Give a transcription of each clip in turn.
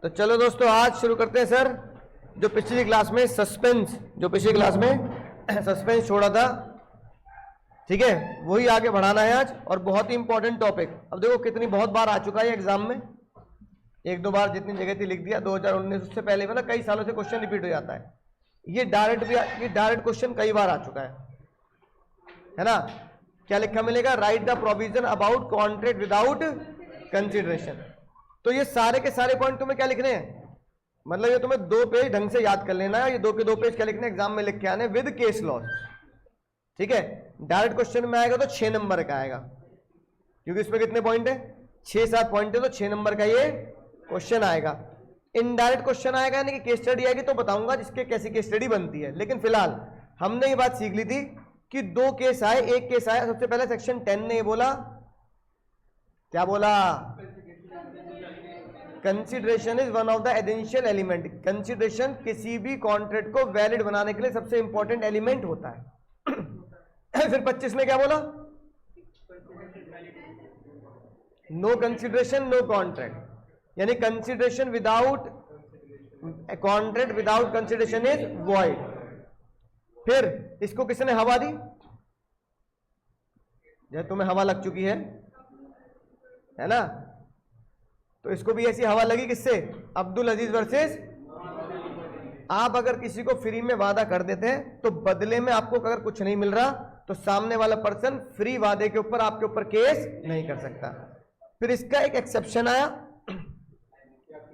तो चलो दोस्तों आज शुरू करते हैं सर। जो पिछली क्लास में सस्पेंस छोड़ा था, ठीक है, वही आगे बढ़ाना है आज। और बहुत ही इंपॉर्टेंट टॉपिक। अब देखो कितनी बहुत बार आ चुका है एग्जाम में, एक दो बार जितनी जगह थी लिख दिया। 2019 उससे पहले मतलब कई सालों से क्वेश्चन रिपीट हो जाता है। ये डायरेक्ट क्वेश्चन कई बार आ चुका है ना। क्या लिखा मिलेगा? Right the provision about contract without consideration. तो ये सारे के सारे पॉइंट तुम्हें क्या लिखने हैं, मतलब ये तुम्हें 2 पेज ढंग से याद कर लेना है। ये 2 के 2 पेज क्या लिखने एग्जाम में लिख के आने विद केस लॉस, ठीक है। डायरेक्ट क्वेश्चन में आएगा तो 6 नंबर का आएगा, क्योंकि इसमें कितने पॉइंट है, 6-7 पॉइंट है, तो 6 नंबर का ये क्वेश्चन आएगा। इनडायरेक्ट क्वेश्चन आएगा यानी कि केस स्टडी आएगी तो बताऊंगा जिसके कैसी केस स्टडी बनती है। लेकिन फिलहाल हमने ये बात सीख ली थी कि 2 केस आए, एक केस आया। सबसे पहले सेक्शन 10 ने ये बोला, क्या बोला? Consideration is one of the essential element. Consideration किसी भी कॉन्ट्रैक्ट को वैलिड बनाने के लिए सबसे इंपॉर्टेंट एलिमेंट होता है। फिर 25 ने क्या बोला? नो कंसिडरेशन नो कॉन्ट्रैक्ट, यानी consideration without contract without consideration is void. फिर इसको किसने हवा दी? जब तुम्हें हवा लग चुकी है ना, तो इसको भी ऐसी हवा लगी किससे? अब्दुल अजीज वर्सेस। आप अगर किसी को फ्री में वादा कर देते हैं तो बदले में आपको अगर कुछ नहीं मिल रहा तो सामने वाला पर्सन फ्री वादे के ऊपर आपके ऊपर केस नहीं कर सकता। फिर इसका एक एक्सेप्शन आया,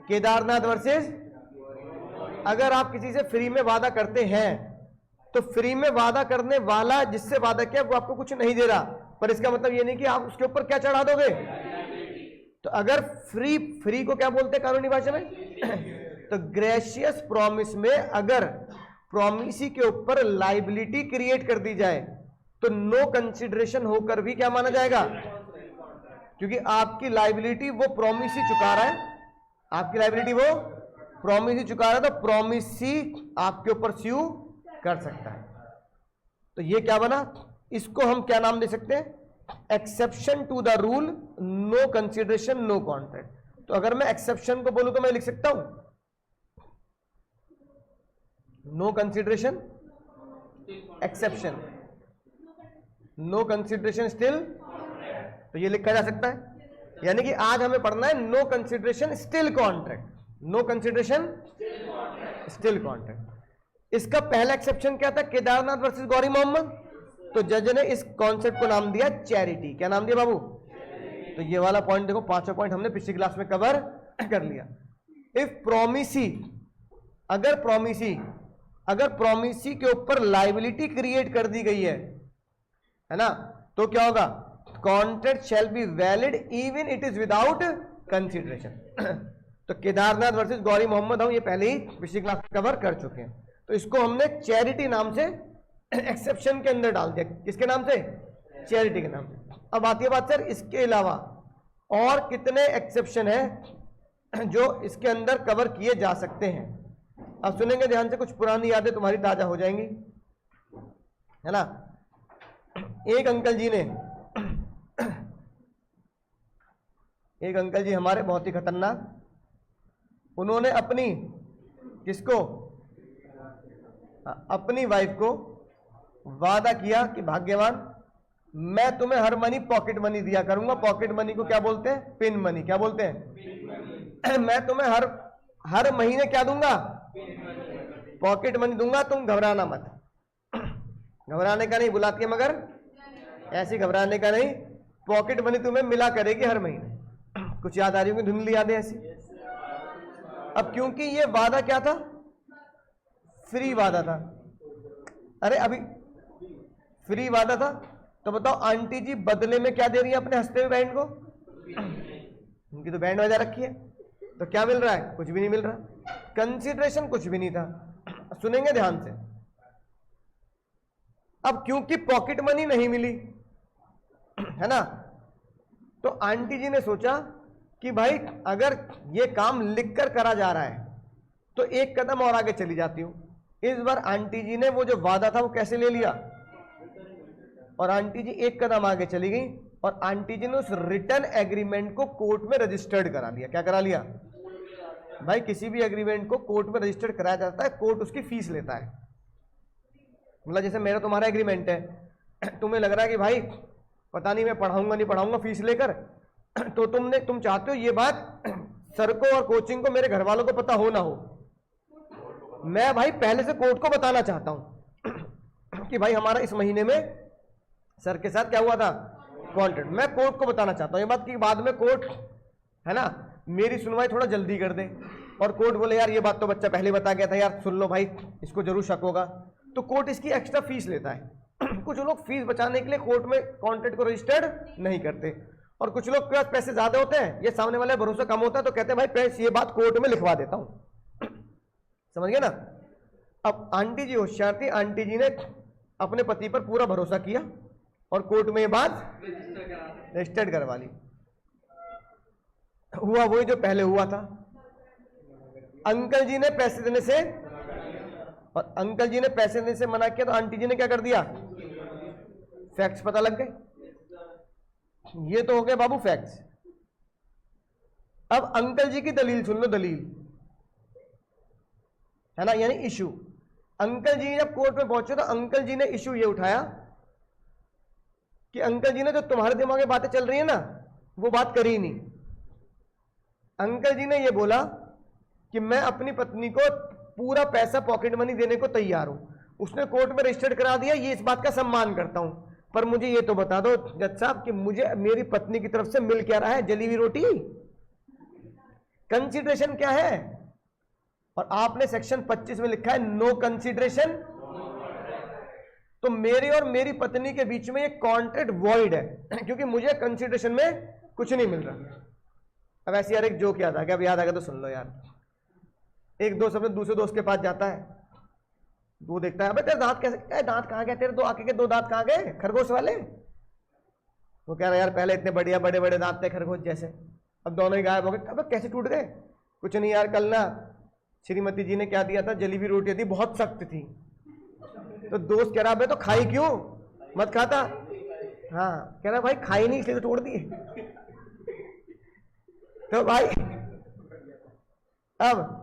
केदारनाथ वर्सेस। अगर आप किसी से फ्री में वादा करते हैं तो फ्री में वादा करने वाला जिससे वादा किया वो आपको कुछ नहीं दे रहा, पर इसका मतलब ये नहीं कि आप उसके ऊपर क्या चढ़ा दोगे। तो अगर फ्री को क्या बोलते हैं कानूनी भाषा में? तो ग्रेशियस प्रॉमिस में अगर प्रॉमिसी के ऊपर लाइबिलिटी क्रिएट कर दी जाए तो नो कंसिडरेशन होकर भी क्या माना जाएगा? क्योंकि आपकी लाइबिलिटी वो प्रॉमिसी चुका रहा है, आपकी लाइबिलिटी वो प्रॉमिसी चुका रहा है, तो प्रॉमिसी आपके ऊपर स्यू कर सकता है। तो ये क्या बना? इसको हम क्या नाम दे सकते हैं? Exception to the rule no consideration no contract. तो अगर मैं एक्सेप्शन को बोलूं तो मैं लिख सकता हूं no consideration exception, no consideration still. तो ये लिखा जा सकता है, यानी कि आज हमें पढ़ना है no consideration still contract, no consideration still contract. इसका पहला एक्सेप्शन क्या था? केदारनाथ वर्सेस गौरी मोहम्मद। तो जज ने इस कॉन्सेप्ट को नाम दिया चैरिटी। क्या नाम दिया बाबू? तो ये वाला पॉइंट देखो, 5 पॉइंट हमने पिछली क्लास में कवर कर लिया। इफ प्रॉमिसी, अगर प्रॉमिसी के ऊपर लाइबिलिटी क्रिएट कर दी गई है ना, तो क्या होगा? Contract shall be valid even it is without consideration. तो केदारनाथ वर्सेस गौरी मोहम्मद हम ये पहले ही पिछली क्लास में कवर कर चुके हैं। तो इसको हमने चैरिटी नाम से एक्सेप्शन के अंदर डाल दिया। किसके नाम से? चैरिटी के नाम से। अब आती है बात सर, इसके अलावा और कितने एक्सेप्शन है जो इसके अंदर कवर किए जा सकते हैं? अब सुनेंगे ध्यान से, कुछ पुरानी यादें तुम्हारी ताजा हो जाएंगी, है ना। एक अंकल जी हमारे बहुत ही खतरनाक, उन्होंने अपनी किसको? अपनी वाइफ को वादा किया कि भाग्यवान, मैं तुम्हें हर मनी पॉकेट मनी दिया करूंगा। पॉकेट मनी को क्या बोलते हैं? Pin money. क्या बोलते हैं? मैं तुम्हें हर महीने क्या दूंगा? पॉकेट मनी दूंगा, तुम घबराना मत। घबराने का नहीं, बुलाती है मगर ऐसे घबराने का नहीं। पॉकेट मनी तुम्हें मिला करेगी हर महीने। कुछ याद आ रही होंगी, धुंधली यादें ऐसी। अब क्योंकि ये वादा क्या था? फ्री वादा था। अरे अभी फ्री वादा था, तो बताओ आंटी जी बदले में क्या दे रही है अपने हंसते हुए बैंड को? उनकी तो बैंड बजा रखी है, तो क्या मिल रहा है? कुछ भी नहीं मिल रहा। कंसिडरेशन कुछ भी नहीं था। सुनेंगे ध्यान से। अब क्योंकि पॉकेट मनी नहीं मिली, है ना, तो आंटी जी ने सोचा कि भाई अगर ये काम लिखकर करा जा रहा है तो एक कदम और आगे चली जाती हूं। इस बार आंटी जी ने वो जो वादा था वो कैसे ले लिया, और आंटी जी एक कदम आगे चली गई और आंटी जी ने उस रिटर्न एग्रीमेंट को कोर्ट में रजिस्टर्ड करा लिया। क्या करा लिया? भाई किसी भी एग्रीमेंट को कोर्ट में रजिस्टर्ड कराया जाता है, कोर्ट उसकी फीस लेता है। मतलब जैसे मेरा तुम्हारा एग्रीमेंट है, तुम्हें लग रहा है कि भाई पता नहीं मैं पढ़ाऊंगा नहीं पढ़ाऊंगा फीस लेकर, तो तुम चाहते हो ये बात सर को और कोचिंग को मेरे घर वालों को पता हो ना हो, मैं भाई पहले से कोर्ट को बताना चाहता हूं कि भाई हमारा इस महीने में सर के साथ क्या हुआ था, कॉन्ट्रैक्ट। मैं कोर्ट को बताना चाहता हूं ये बात कि बाद में कोर्ट है ना मेरी सुनवाई थोड़ा जल्दी कर दे, और कोर्ट बोले यार ये बात तो बच्चा पहले बता गया था यार, सुन लो भाई इसको जरूर शक होगा, तो कोर्ट इसकी एक्स्ट्रा फीस लेता है। कुछ लोग फीस बचाने के लिए कोर्ट में कॉन्ट्रैक्ट को रजिस्टर्ड नहीं करते, और कुछ लोग के पास पैसे ज्यादा होते हैं, ये सामने वाले भरोसा कम होता है, तो कहते हैं भाई पैसे ये बात कोर्ट में लिखवा देता हूं। समझ गए ना। अब आंटी जी होशियार थी, आंटी जी ने अपने पति पर पूरा भरोसा किया और कोर्ट में ये बात रजिस्टर्ड करवा ली। हुआ वही जो पहले हुआ था, अंकल जी ने पैसे देने से, और अंकल जी ने पैसे देने से मना किया, तो आंटी जी ने क्या कर दिया, फैक्ट्स पता लग गए। ये तो हो गए बाबू फैक्ट्स। अब अंकल जी की दलील सुन लो, दलील है ना, यानी इशू। अंकल जी जब कोर्ट में पहुंचे तो अंकल जी ने इशू ये उठाया कि अंकल जी ने जो तुम्हारे दिमाग में बातें चल रही है ना वो बात करी ही नहीं। अंकल जी ने ये बोला कि मैं अपनी पत्नी को पूरा पैसा पॉकेट मनी देने को तैयार हूं, उसने कोर्ट में रजिस्टर्ड करा दिया, ये इस बात का सम्मान करता हूं, पर मुझे ये तो बता दो जज साहब कि मुझे मेरी पत्नी की तरफ से मिल क्या रहा है, जली हुई रोटी, कंसिडरेशन क्या है। और आपने सेक्शन 25 में लिखा है नो कंसिडरेशन, तो मेरे और मेरी पत्नी के बीच में ये कॉन्ट्रैक्ट वॉइड है, क्योंकि मुझे कंसिडरेशन में कुछ नहीं मिल रहा। अब ऐसे यार एक जोक याद आ गया, अब याद आ गया तो सुन लो यार। एक दोस्त अपने दूसरे दोस्त के पास जाता है, वो देखता है अबे तेरे दांत कैसे, दांत कहाँ गए तेरे, दो आगे के दो दांत कहाँ गए खरगोश वाले। वो कह रहा है यार पहले इतने बढ़िया बड़े बड़े दांत थे खरगोश जैसे, अब दोनों ही गायब हो गए। अबे कैसे टूट गए। कुछ नहीं यार, कल ना श्रीमती जी ने क्या दिया था, जली हुई रोटी थी, बहुत सख्त थी। तो दोस्त कह रहा है तो खाई क्यों, मत खाता। हाँ कह रहा भाई खाई नहीं इसलिए तो तोड़ दी। तो भाई अब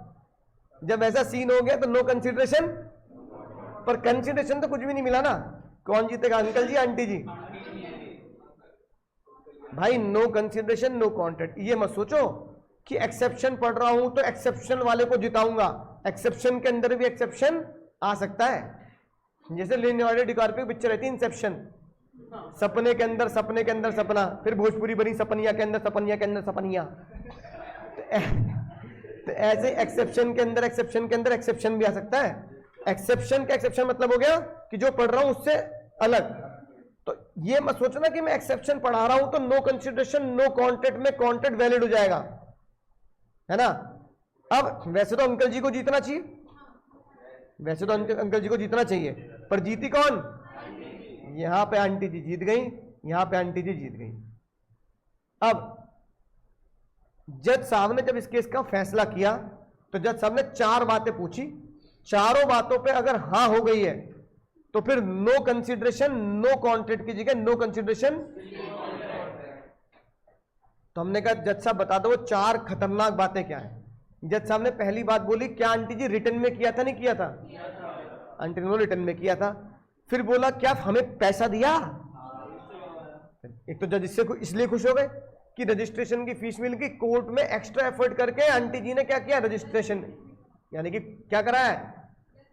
जब ऐसा सीन हो गया तो नो कंसिडरेशन, पर कंसिडरेशन तो कुछ भी नहीं मिला ना। कौन जीतेगा, अंकल जी आंटी जी। भाई नो कंसिडरेशन नो कॉन्ट्रैक्ट। ये मत सोचो कि एक्सेप्शन पढ़ रहा हूं तो एक्सेप्शन वाले को जिताऊंगा, एक्सेप्शन के अंदर भी एक्सेप्शन आ सकता है। जैसे लियोनार्डो डिकार्पियो पिक्चर रहती है इंसेप्शन, सपने के अंदर सपने के अंदर सपना, फिर भोजपुरी बनी सपनिया के अंदर सपनिया के अंदर सपनिया। तो ऐसे एक्सेप्शन के अंदर एक्सेप्शन भी आ सकता है। एक्सेप्शन का एक्सेप्शन मतलब हो गया कि जो पढ़ रहा हूं उससे अलग। तो ये मत सोचना कि मैं एक्सेप्शन पढ़ा रहा हूं तो नो कंसिडरेशन नो कॉन्ट्रैक्ट में कॉन्ट्रैक्ट वैलिड हो जाएगा, है ना। अब वैसे तो अंकल जी को जीतना चाहिए, वैसे तो अंकल जी को जीतना चाहिए, पर जीती कौन, यहां पे आंटी जी जीत गई, यहां पे आंटी जी जीत गई। अब जज साहब ने जब इस केस का फैसला किया तो जज साहब ने 4 बातें पूछी, चारों बातों पे अगर हां हो गई है तो फिर नो कंसिडरेशन नो कॉन्ट्रैक्ट की जगह नो कंसिडरेशन। तो हमने कहा जज साहब बता दो वो 4 खतरनाक बातें क्या है। जज साहब ने पहली बात बोली, क्या आंटी जी रिटर्न में किया था नहीं किया था, आंटी ने रिटर्न में किया था। फिर बोला क्या हमें पैसा दिया। एक तो जज इससे इसलिए खुश हो गए कि रजिस्ट्रेशन की फीस मिल गई, कोर्ट में एक्स्ट्रा एफर्ट करके आंटी जी ने क्या किया, रजिस्ट्रेशन यानी कि क्या करा है,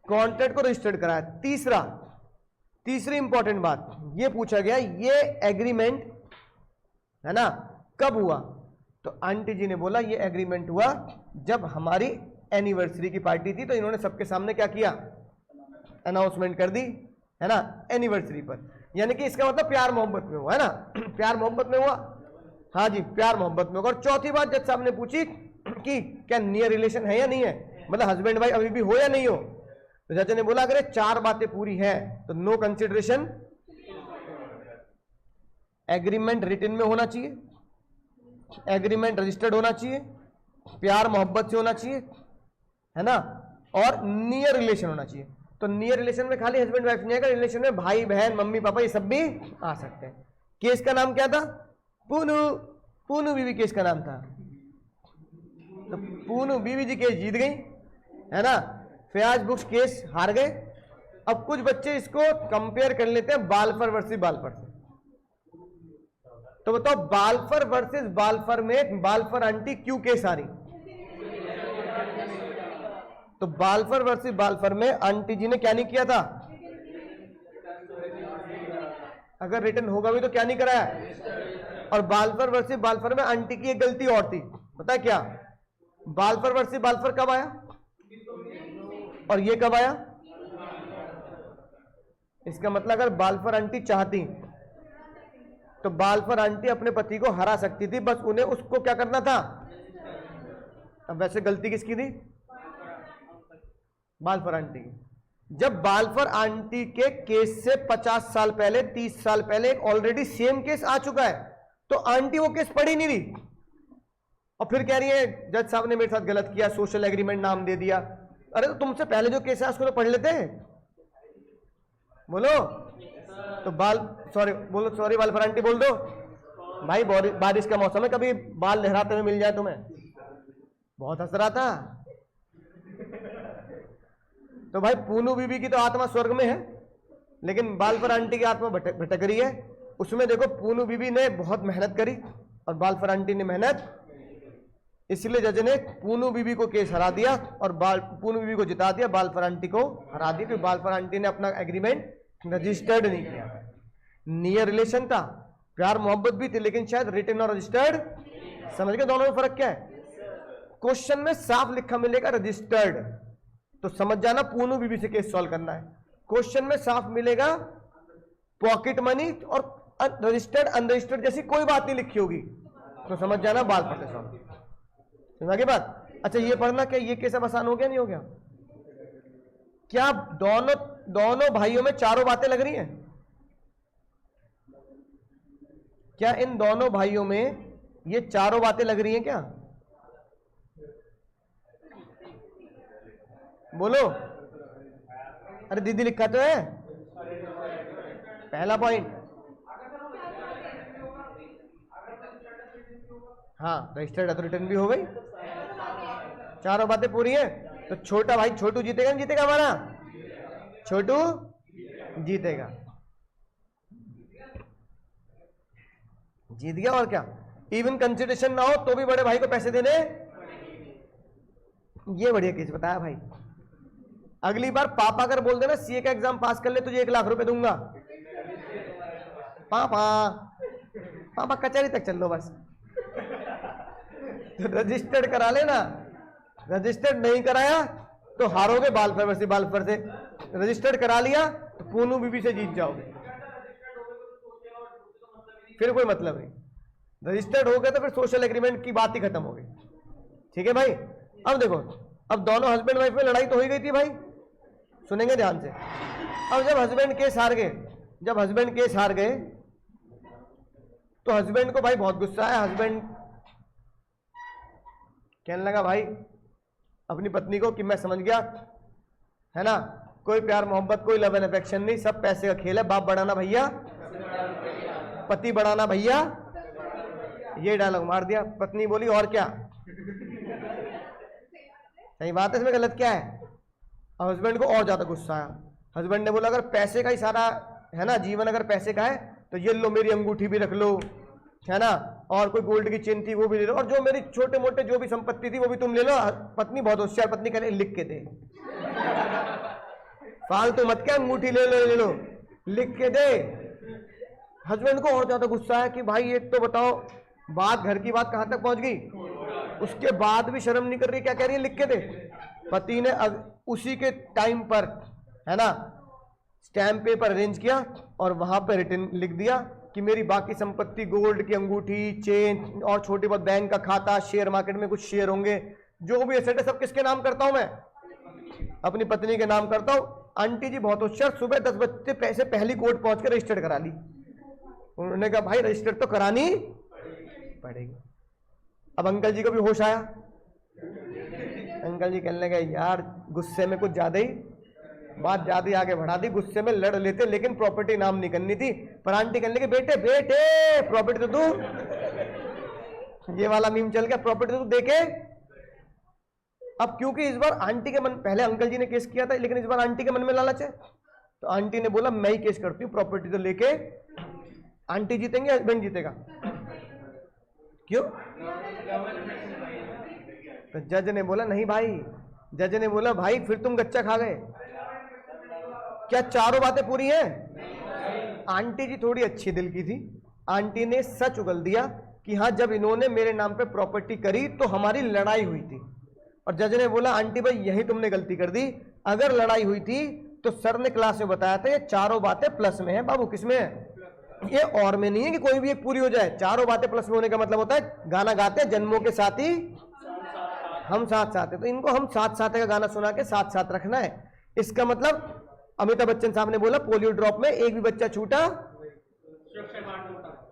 कॉन्ट्रैक्ट को रजिस्टर्ड कराया। तीसरी इंपॉर्टेंट बात ये पूछा गया, ये एग्रीमेंट है ना कब हुआ, तो आंटी जी ने बोला ये एग्रीमेंट हुआ जब हमारी एनिवर्सरी की पार्टी थी, तो इन्होंने सबके सामने क्या किया, अनाउंसमेंट कर दी, है ना, एनिवर्सरी पर। यानी कि इसका मतलब प्यार मोहब्बत में हुआ, है ना, प्यार मोहब्बत में हुआ, हाँ जी प्यार मोहब्बत में होगा। और चौथी बात जज साहब ने पूछी कि क्या नियर रिलेशन है या नहीं है, मतलब हस्बैंड वाइफ अभी भी हो या नहीं हो। तो जज ने बोला अगर ये 4 बातें पूरी है तो नो कंसिडरेशन, एग्रीमेंट रिटन में होना चाहिए, एग्रीमेंट रजिस्टर्ड होना चाहिए, प्यार मोहब्बत से होना चाहिए, है ना, और नियर रिलेशन होना चाहिए। तो नियर रिलेशन में खाली हस्बैंड वाइफ नहीं आएगा, रिलेशन में भाई बहन मम्मी पापा ये सब भी आ सकते हैं। केस का नाम क्या था, पूनू, पूनू बीवी केस का नाम था। तो पूनू बीवी जी केस जीत गई, है ना, फयाज बुक्स केस हार गए। अब कुछ बच्चे इसको कंपेयर कर लेते हैं बालफर वर्सेस बालफर से। तो बताओ बालफर वर्सेस बालफर में बालफर आंटी क्यों केस हारी? तो बालफर वर्सेस बालफर में आंटी जी ने क्या नहीं किया था? अगर रिटर्न होगा भी तो क्या नहीं कराया? और बालफर वर्सेस बालफर में आंटी की एक गलती और थी, पता है क्या? बालफर वर्सेस बालफर कब आया और ये कब आया? इसका मतलब अगर बालफर आंटी चाहती तो बालफर आंटी अपने पति को हरा सकती थी, बस उन्हें उसको क्या करना था। अब वैसे गलती किसकी थी? बालफर आंटी की। जब बालफर आंटी के केस से 50 साल पहले 30 साल पहले एक ऑलरेडी सेम केस आ चुका है, तो आंटी वो केस पढ़ी नहीं रही और फिर कह रही है जज साहब ने मेरे साथ गलत किया, सोशल एग्रीमेंट नाम दे दिया। अरे तो तुमसे पहले जो केस है उसको तो पढ़ लेते हैं, बोलो। तो सॉरी बालफर आंटी बोल दो भाई, बारिश का मौसम है, कभी बाल लहराते हुए मिल जाए तुम्हें। बहुत हंस रहा था। तो भाई पूनू बीबी की तो आत्मा स्वर्ग में है, लेकिन बालफर आंटी की आत्मा भटक रही है। उसमें देखो पूनू बीबी ने बहुत मेहनत करी और बालफर आंटी ने मेहनत, इसलिए जज ने पूनू बीबी को केस हरा दिया और पूनू बीबी को जिता दिया, बालफर आंटी को हरा दिया, क्योंकि बालफर आंटी ने अपना एग्रीमेंट रजिस्टर्ड नहीं किया। नियर रिलेशन था, प्यार मोहब्बत भी थी, लेकिन शायद रिटन और रजिस्टर्ड, समझ गए दोनों में फर्क क्या है? क्वेश्चन में साफ लिखा मिलेगा रजिस्टर्ड, तो समझ जाना पूनू बीबी से केस सॉल्व करना है। क्वेश्चन में साफ मिलेगा पॉकेट मनी और रजिस्टर्ड अनरजिस्टर्ड जैसी कोई बात नहीं लिखी होगी, तो समझ जाना बालफर से सॉल्व। समझ गए बात? अच्छा ये पढ़ना, क्या ये केस अब आसान हो गया नहीं हो गया? क्या दोनों भाइयों में चारों बातें लग रही हैं? क्या इन दोनों भाइयों में ये चारों बातें लग रही हैं क्या? बोलो। अरे दीदी लिखा तो है पहला पॉइंट। हाँ रजिस्टर्ड रिटर्न भी हो गई, चारों बातें पूरी हैं। तो छोटा भाई छोटू जीतेगा नहीं जीतेगा? हमारा छोटू जीतेगा, जीत गया। और क्या, इवन कंसिडरेशन ना हो तो भी बड़े भाई को पैसे देने। ये बढ़िया केस बताया भाई। अगली बार पापा अगर बोल देना सीए का एग्जाम पास कर ले तुझे 1 लाख रुपए दूंगा, पापा कचहरी तक चल लो बस। तो रजिस्टर्ड करा लेना, रजिस्टर्ड नहीं कराया तो हारोगे बालफर से। रजिस्टर्ड करा लिया तो पूनू बीबी से जीत जाओगे, फिर कोई मतलब नहीं। रजिस्टर्ड हो गया तो फिर सोशल एग्रीमेंट की बात ही खत्म हो गई। ठीक है भाई? अब देखो, अब दोनों हस्बैंड वाइफ में लड़ाई तो हो ही गई थी भाई, सुनेंगे ध्यान से। अब जब हस्बैंड केस हार गए तो हस्बैंड को भाई बहुत गुस्सा आया। हस्बैंड कहने लगा भाई अपनी पत्नी को कि मैं समझ गया, है ना, कोई प्यार मोहब्बत कोई लव एंड अफेक्शन नहीं, सब पैसे का खेल है। बाप बढ़ाना भैया, पति बढ़ाना भैया, ये डायलॉग मार दिया। पत्नी बोली और क्या? सही बात है, इसमें गलत क्या है? और हस्बैंड को और ज्यादा गुस्सा आया। हस्बैंड ने बोला अगर पैसे का ही सारा है ना जीवन, अगर पैसे का है तो ये लो मेरी अंगूठी भी रख लो, है ना, और कोई गोल्ड की चेन थी वो भी ले लो, और जो मेरी छोटे मोटे जो भी संपत्ति थी वो भी तुम ले लो। पत्नी बहुत होशियार, पत्नी कह रही लिख के दे, फालतू मत क्या, अंगूठी ले लो लिख के दे। हस्बैंड को और ज्यादा गुस्सा है कि भाई एक तो बताओ बात, घर की बात कहां तक पहुंच गई, उसके बाद भी शर्म नहीं कर रही, क्या कह रही है लिख के दे। पति ने उसी के टाइम पर, है ना, स्टैम्प पेपर अरेंज किया और वहां पर रिटर्न लिख दिया कि मेरी बाकी संपत्ति, गोल्ड की अंगूठी, चेन और छोटी बहुत बैंक का खाता, शेयर मार्केट में कुछ शेयर होंगे, जो भी एसेट है सब किसके नाम करता हूं मैं? अपनी पत्नी के नाम करता हूं। आंटी जी बहुत होशियार, सुबह 10 बजे से पहली कोर्ट पहुंच कर रजिस्टर्ड करा ली। उन्होंने कहा भाई रजिस्टर्ड तो करानी पड़ेगी। अब अंकल जी को भी होश आया। अंकल जी कहने लगे यार गुस्से में कुछ ज्यादा ही बात ज्यादा आगे बढ़ा दी, गुस्से में लड़ लेते, लेकिन प्रॉपर्टी नाम नहीं करनी थी। पर आंटी कहने लगे बेटे बेटे प्रॉपर्टी तो तू, ये वाला मीम चल गया, प्रॉपर्टी तो तू देके अब क्योंकि इस बार आंटी के मन, पहले अंकल जी ने केस किया था लेकिन इस बार आंटी के मन में लालच है, तो आंटी ने बोला मैं ही केस करती हूँ, प्रॉपर्टी तो लेके आंटी जीतेंगे, हस्बैंड जीतेगा। क्यों? तो जज ने बोला नहीं भाई, जज ने बोला भाई फिर तुम गच्चा खा गए, क्या चारों बातें पूरी हैं? आंटी जी थोड़ी अच्छी दिल की थी, आंटी ने सच उगल दिया कि हाँ जब इन्होंने मेरे नाम पे प्रॉपर्टी करी तो हमारी लड़ाई हुई थी। और जज ने बोला आंटी भाई यही तुमने गलती कर दी, अगर लड़ाई हुई थी तो सर ने क्लास में बताया था ये चारों बातें प्लस में है बाबू, किसमें है? ये और में नहीं है कि कोई भी एक पूरी हो जाए, चारों बातें प्लस में होने का मतलब होता है गाना गाते हैं जन्मों के साथ ही हम साथ साथ है, तो इनको हम साथ साथ का गाना सुना के साथ साथ रखना है। इसका मतलब अमिताभ बच्चन साहब ने बोला पोलियो ड्रॉप में एक भी बच्चा छूटा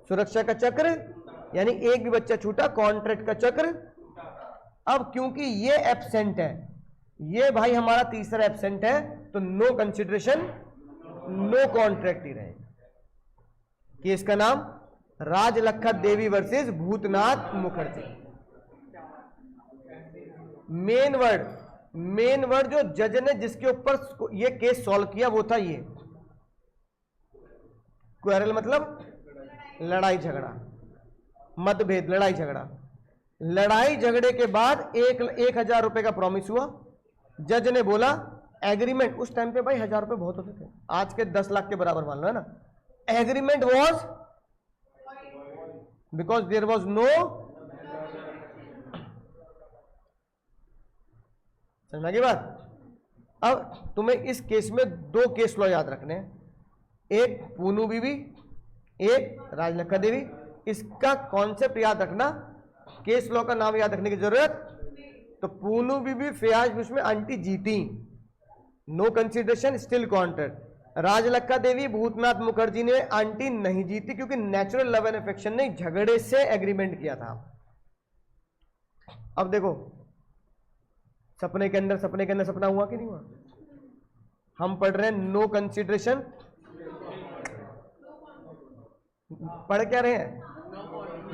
सुरक्षा का चक्र, यानी एक भी बच्चा छूटा कॉन्ट्रैक्ट का चक्र। अब क्योंकि ये एब्सेंट है, ये भाई हमारा तीसरा एब्सेंट है, तो नो कंसिडरेशन नो कॉन्ट्रैक्ट ही रहेगा। केस का नाम Rajlakhi Devi versus Bhutnath Mukherjee. Main word जो जज ने जिसके ऊपर ये केस सॉल्व किया वो था ये क्वेरल, मतलब लड़ाई झगड़ा, मतभेद, लड़ाई झगड़ा। लड़ाई झगड़े के बाद 1,000 रुपए का प्रॉमिस हुआ, जज ने बोला एग्रीमेंट, उस टाइम पे भाई 1,000 रुपए बहुत होते थे, आज के 10 लाख के बराबर मान लो, है ना। Agreement was because there was no, समझ की बात। अब तुम्हें इस केस में 2 केस लॉ याद रखने हैं, एक पूनू बीवी, एक राजलक्खा देवी। इसका कॉन्सेप्ट याद रखना, केस लॉ का नाम याद रखने की जरूरत। तो पूनू बीवी फयाज बुश में आंटी जीती, नो कंसिडरेशन स्टिल कॉन्ट्रैक्ट। राजलक्खा देवी भूतनाथ मुखर्जी ने आंटी नहीं जीती क्योंकि नेचुरल लव एंड अफेक्शन ने झगड़े से एग्रीमेंट किया था। अब देखो सपने के अंदर सपना हुआ कि नहीं हुआ? हम पढ़ रहे हैं नो कंसिडरेशन, पढ़ क्या रहे हैं?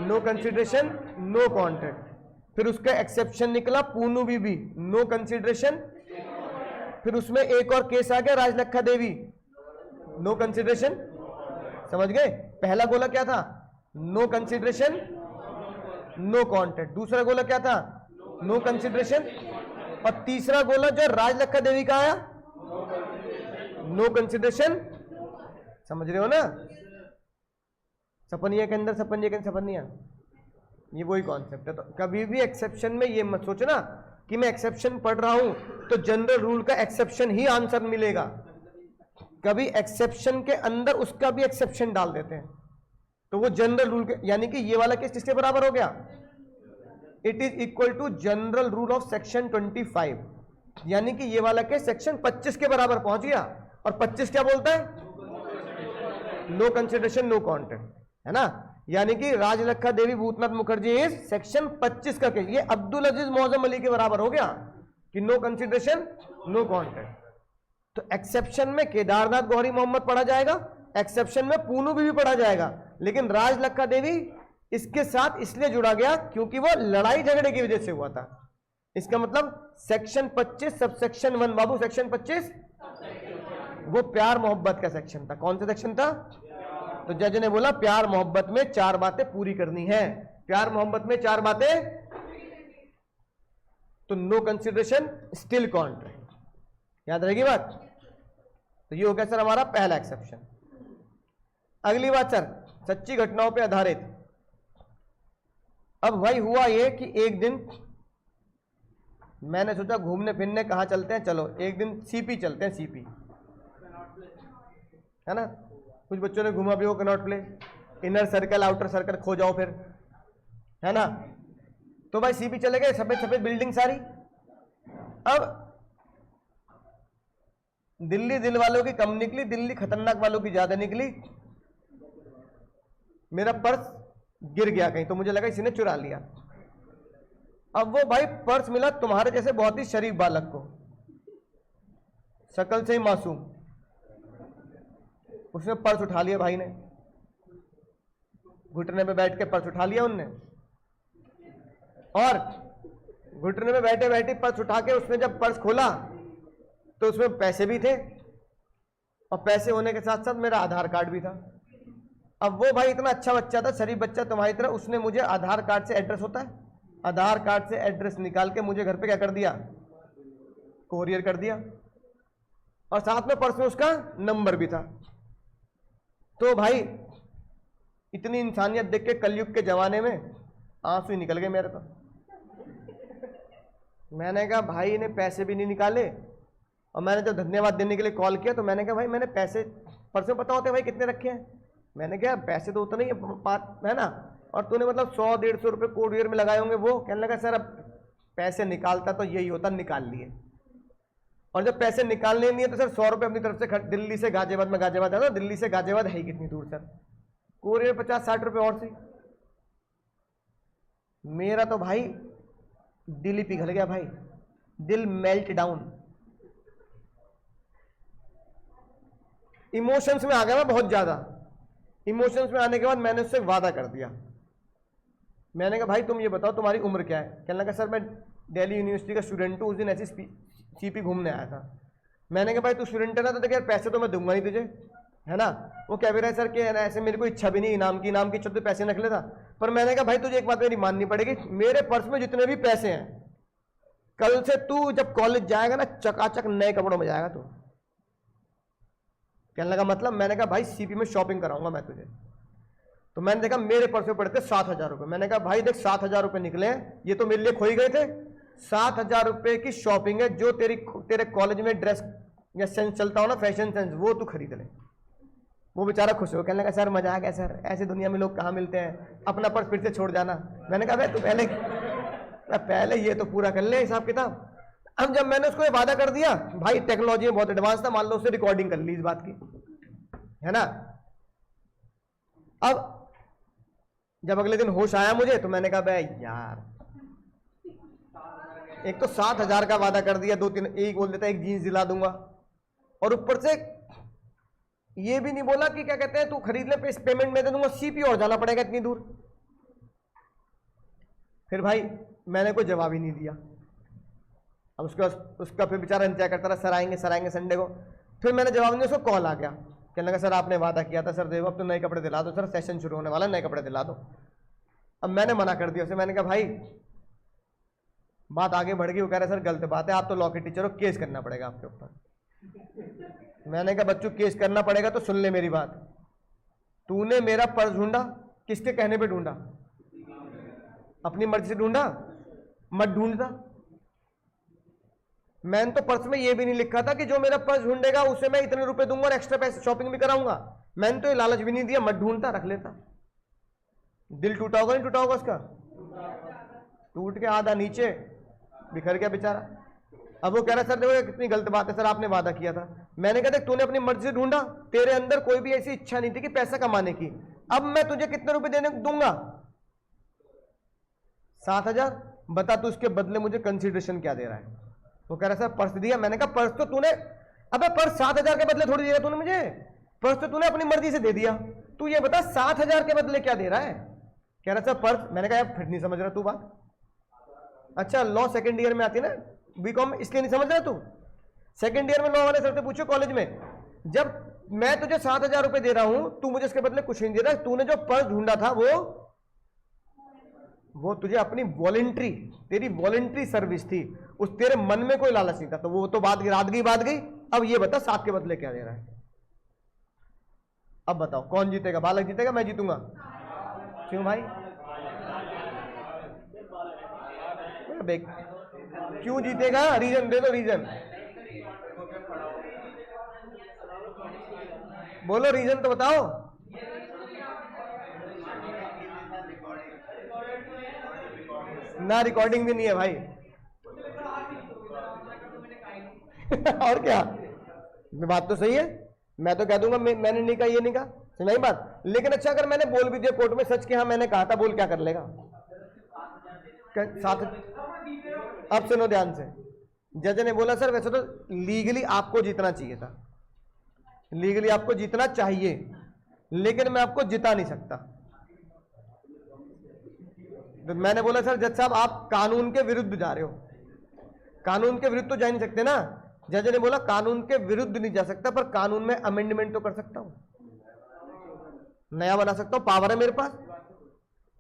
No consideration no contract. फिर उसका एक्सेप्शन निकला पूनू बीबी, नो कंसिडरेशन। फिर उसमें एक और केस आ गया राजलक्खा देवी, नो कंसिडरेशन। समझ गए? पहला गोला क्या था? No consideration no contract. दूसरा गोला क्या था? No consideration. और तीसरा गोला जो राजलक्खा देवी का आया, नो कंसिडरेशन। समझ रहे हो ना? सपनिया के अंदर सपनिया, ये वही कॉन्सेप्ट है। तो कभी भी एक्सेप्शन में ये मत सोचना कि मैं एक्सेप्शन पढ़ रहा हूं तो जनरल रूल का एक्सेप्शन ही आंसर मिलेगा। कभी एक्सेप्शन के अंदर उसका भी एक्सेप्शन डाल देते हैं, तो वो जनरल रूल के, यानी कि ये वाला केस किसके बराबर हो गया? It is equal to general rule of section 25, यानी कि ये वाला केस सेक्शन 25 के बराबर पहुंच गया। और 25 क्या बोलता है? नो कंसिडरेशन नो कॉन्ट्रैक्ट, है ना। यानी कि राजलक्खा देवी भूतनाथ मुखर्जी इज सेक्शन 25 का केस। ये अब्दुल अजीज मौजम अली के बराबर हो गया कि नो कंसिडरेशन नो कॉन्ट्रैक्ट। तो एक्सेप्शन में केदारनाथ गौरी मोहम्मद पढ़ा जाएगा, एक्सेप्शन में पूनू भी पढ़ा जाएगा, लेकिन राजलक्खा देवी इसके साथ इसलिए जुड़ा गया क्योंकि वो लड़ाई झगड़े की वजह से हुआ था। इसका मतलब सेक्शन 25 सब सेक्शन 1 बाबू, सेक्शन 25 वो प्यार मोहब्बत का सेक्शन था। कौन सा सेक्शन था? तो जज ने बोला प्यार मोहब्बत में 4 बातें पूरी करनी है, प्यार मोहब्बत में 4 बातें, तो नो कंसिडरेशन स्टिल कॉन्ट्रैक्ट। याद रहेगी बात? तो ये हो गया सर हमारा पहला एक्सेप्शन। अगली बात सर सच्ची घटनाओं पे आधारित। अब भाई हुआ ये कि एक दिन मैंने सोचा घूमने फिरने कहाँ चलते हैं, चलो एक दिन सीपी चलते हैं, सीपी है ना। कुछ बच्चों ने घूमा भी हो Connaught play, inner circle outer circle खो जाओ फिर, है ना। तो भाई सीपी चले गए, सफेद सफेद बिल्डिंग सारी। अब दिल्ली दिल वालों की कम निकली, दिल्ली खतरनाक वालों की ज्यादा निकली। मेरा पर्स गिर गया कहीं, तो मुझे लगा इसी ने चुरा लिया। अब वो भाई पर्स मिला तुम्हारे जैसे बहुत ही शरीफ बालक को, शक्ल से ही मासूम। उसने पर्स उठा लिया, भाई ने घुटने पे बैठ के पर्स उठा लिया उनने, और घुटने में बैठे बैठे पर्स उठा के उसने जब पर्स खोला तो उसमें पैसे भी थे और पैसे होने के साथ साथ मेरा आधार कार्ड भी था। अब वो भाई इतना अच्छा बच्चा था, शरीफ बच्चा तुम्हारी तरह, उसने मुझे आधार कार्ड से एड्रेस होता है, आधार कार्ड से एड्रेस निकाल के मुझे घर पे क्या कर दिया, कोरियर कर दिया, और साथ में पर्स में उसका नंबर भी था। तो भाई इतनी इंसानियत देख के कलयुग के जमाने में आंसू ही निकल गए मेरे तो। मैंने कहा भाई ने पैसे भी नहीं निकाले, और मैंने जब धन्यवाद देने के लिए कॉल किया तो मैंने कहा भाई मैंने पैसे पर्स में पता होते भाई कितने रखे हैं, मैंने कहा पैसे तो उतने ही है ना, और तूने मतलब 100-150 रुपये कोरियर में लगाए होंगे। वो कहने लगा सर अब पैसे निकालता तो यही होता, निकाल लिए, और जब पैसे निकालने नहीं है तो सर 100 रुपये अपनी तरफ से दिल्ली से गाजियाबाद में, गाजियाबाद है ना, दिल्ली से गाजियाबाद है ही कितनी दूर सर, कोरियर 50-60 रुपये और सी। मेरा तो भाई दिल ही पिघल गया भाई, दिल मेल्ट डाउन, इमोशंस में आ गया मैं बहुत ज्यादा। इमोशंस में आने के बाद मैंने उससे वादा कर दिया, मैंने कहा भाई तुम ये बताओ तुम्हारी उम्र क्या है। कहने लगा सर मैं दिल्ली यूनिवर्सिटी का स्टूडेंट हूँ, उस दिन ऐसी सीपी घूमने आया था। मैंने कहा भाई तू स्टूडेंट है ना, तो देख यार पैसे तो मैं दूंगा नहीं तुझे, है ना। वो कह भी रहा है सर कि ऐसे मेरी कोई इच्छा भी नहीं, इनाम की इच्छा तो पैसे रख लेता। पर मैंने कहा भाई तुझे एक बात मेरी माननी पड़ेगी, मेरे पर्स में जितने भी पैसे हैं, कल से तू जब कॉलेज जाएगा ना चकाचक नए कपड़ों में जाएगा तू। कहने लगा मतलब, मैंने कहा भाई सीपी में शॉपिंग कराऊंगा मैं तुझे। तो मैंने देखा मेरे पर्स में पड़े थे 7,000 रुपये। मैंने कहा भाई देख 7,000 रुपये निकले हैं, ये तो मेरे लिए खोई गए थे। 7,000 रुपये की शॉपिंग है, जो तेरे कॉलेज में ड्रेस या सेंस चलता हो ना, फैशन सेंस, वो तू खरीद ले। वो बेचारा खुश हो, कहने लगा सर मजा आ गया सर, ऐसी दुनिया में लोग कहाँ मिलते हैं, अपना पर्स फिर से छोड़ जाना। मैंने कहा भाई तू पहले ये तो पूरा कर ले हिसाब किताब। अब जब मैंने उसको ये वादा कर दिया, भाई टेक्नोलॉजी में बहुत एडवांस था, मान लो उससे रिकॉर्डिंग कर ली इस बात की, है ना। अब जब अगले दिन होश आया मुझे तो मैंने कहा भाई यार, एक तो 7,000 का वादा कर दिया, 2-3 एक बोल देता एक जीन्स दिला दूंगा, और ऊपर से ये भी नहीं बोला कि क्या कहते हैं तू खरीद ले पेमेंट में दे दूंगा, सीपी और जाना पड़ेगा इतनी दूर। फिर भाई मैंने कोई जवाब ही नहीं दिया। अब उसका फिर बेचारा इंतजार करता रहा, सर आएंगे संडे को। फिर मैंने जवाब नहीं, उसको कॉल आ गया, कहने लगा सर आपने वादा किया था, सर देखो अब तो नए कपड़े दिला दो, सर सेशन शुरू होने वाला, नए कपड़े दिला दो। अब मैंने मना कर दिया उसे, मैंने कहा भाई बात आगे बढ़ गई। वो कह रहा सर गलत बात है, आप तो लॉ के टीचर हो, केस करना पड़ेगा आपके ऊपर। मैंने कहा बच्चों केस करना पड़ेगा तो सुन ले मेरी बात, तूने मेरा पर्स ढूंढा, किसके कहने पे ढूंढा, अपनी मर्जी से ढूंढा, मत ढूंढता। मैंने तो पर्स में ये भी नहीं लिखा था कि जो मेरा पर्स ढूंढेगा उसे मैं इतने रुपए दूंगा और एक्स्ट्रा पैसे शॉपिंग भी कराऊंगा। मैंने तो ये लालच भी नहीं दिया, मत ढूंढता, रख लेता। दिल टूटा होगा नहीं टूटा होगा उसका, टूट के आधा नीचे बिखर गया बेचारा। अब वो कह रहा सर देखो कितनी गलत बात है, सर आपने वादा किया था। मैंने कहा देख तूने अपनी मर्जी से ढूंढा, तेरे अंदर कोई भी ऐसी इच्छा नहीं थी कि पैसा कमाने की। अब मैं तुझे कितने रुपए देने दूंगा, 7,000, बता तू उसके बदले मुझे कंसिडरेशन क्या दे रहा है। वो कह रहा सर पर्स दिया। मैंने कहा पर्स तो तूने, अबे पर्स 7,000 के बदले थोड़ी दिया तूने मुझे, पर्स तो तूने अपनी मर्जी से दे दिया, तू ये बता 7,000 के बदले क्या दे रहा है। कह रहा सर पर्स। मैंने कहा यार फिर नहीं समझ रहा तू बात, अच्छा लॉ सेकंड ईयर में आती है ना बीकॉम, इसलिए नहीं समझ रहा तू। सेकंड ईयर में लॉ वाले सर से पूछो कॉलेज में, जब मैं तुझे 7,000 रुपए दे रहा हूं, तू मुझे इसके बदले कुछ नहीं दे रहा, तूने जो पर्स ढूंढा था वो तुझे अपनी वॉलंटरी, तेरी वॉलंटरी सर्विस थी, उस तेरे मन में कोई लालच नहीं था, तो वो तो बात गई। अब ये बता 7 के बदले क्या दे रहा है। अब बताओ कौन जीतेगा, बालक जीतेगा मैं जीतूंगा? क्यों भाई, क्यों जीतेगा? रीजन दे दो, रीजन बोलो, रीजन तो बताओ। ना रिकॉर्डिंग भी नहीं है भाई और क्या, बात तो सही है, मैं तो कह दूंगा मैंने नहीं कहा, ये नहीं कहा, नहीं बात। लेकिन अच्छा अगर मैंने बोल भी दिया कोर्ट में सच कि हाँ मैंने कहा था, बोल क्या कर लेगा? साथ अब सुनो ध्यान से, जज ने बोला सर वैसे तो लीगली आपको जीतना चाहिए था, लीगली आपको जीतना चाहिए, लेकिन मैं आपको जिता नहीं सकता। तो मैंने बोला सर जज साहब आप कानून के विरुद्ध जा रहे हो, कानून के विरुद्ध तो जा नहीं सकते ना। जज ने बोला कानून के विरुद्ध नहीं जा सकता, पर कानून में अमेंडमेंट तो कर सकता हूं, नया बना सकता हूं, पावर है मेरे पास।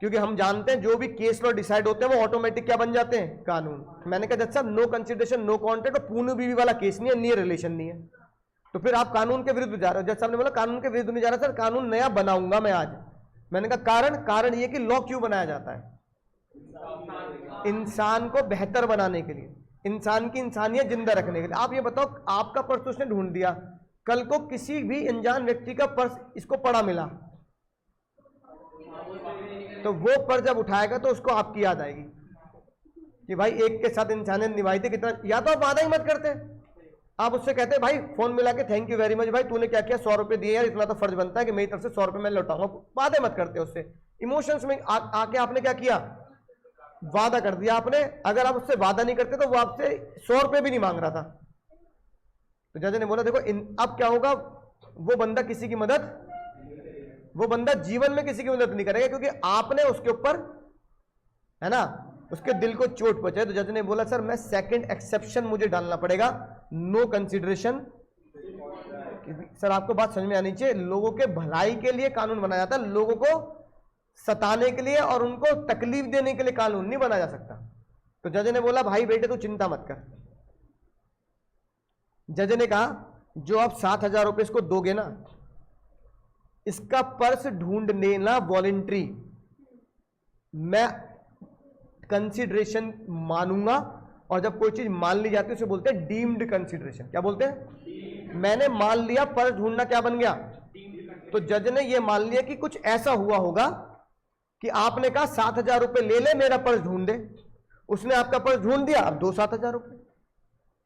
क्योंकि हम जानते हैं जो भी केस लॉ डिसाइड होते हैं वो ऑटोमेटिक क्या बन जाते हैं, कानून। मैंने कहा जज साहब नो कंसिडरेशन नो कॉन्ट्रैक्ट और पूर्ण बीवी वाला केस नहीं है, नियर रिलेशन नहीं है, तो फिर आप कानून के विरुद्ध जा रहे हो। जज साहब ने बोला कानून के विरुद्ध नहीं जा रहा सर, कानून नया बनाऊंगा मैं आज। मैंने कहा कारण ये कि लॉ क्यों बनाया जाता है, इंसान को बेहतर बनाने के लिए, इंसान की इंसानियत जिंदा रखने के लिए। आप ये बताओ आपका पर्स उसने ढूंढ दिया, कल को किसी भी अनजान व्यक्ति का पर्स इसको पड़ा मिला, तो वो पर्स जब उठाएगा तो उसको आपकी याद आएगी कि भाई एक के साथ इंसानियत निभाई थी कितना। या तो आप वादा ही मत करते, आप उससे कहते भाई फोन मिला के थैंक यू वेरी मच भाई तूने क्या किया, 100 रुपए दिए यार, इतना तो फर्ज बनता है कि मेरी तरफ से 100 रुपए मैं लौटाऊंगा। वादे मत करते उससे, इमोशंस में आके आपने क्या किया, वादा कर दिया आपने। अगर आप उससे वादा नहीं करते तो वो आपसे 100 रुपए भी नहीं मांग रहा था। तो जज ने बोला देखो अब क्या होगा, वो बंदा किसी की मदद, वो बंदा जीवन में किसी की मदद नहीं करेगा, क्योंकि आपने उसके ऊपर, है ना, उसके दिल को चोट पहुंचाई। तो जज ने बोला सर मैं सेकंड एक्सेप्शन मुझे डालना पड़ेगा, नो कंसिडरेशन। सर आपको बात समझ में आनी चाहिए, लोगों के भलाई के लिए कानून बनाया जाता है, लोगों को सताने के लिए और उनको तकलीफ देने के लिए कानून नहीं बनाया जा सकता। तो जज ने बोला भाई बेटे तू चिंता मत कर। जज ने कहा जो आप 7,000 रुपए इसको दोगे ना, इसका पर्स ढूंढ लेना वॉलेंट्री, मैं कंसिडरेशन मानूंगा। और जब कोई चीज मान ली जाती है उसे बोलते हैं डीम्ड कंसिडरेशन। क्या बोलते हैं, मैंने मान लिया, पर्स ढूंढना क्या बन गया। तो जज ने यह मान लिया कि कुछ ऐसा हुआ होगा कि आपने कहा 7,000 रुपए ले ले मेरा पर्स ढूंढ दे, उसने आपका पर्स ढूंढ दिया, अब दो 7,000 रुपए।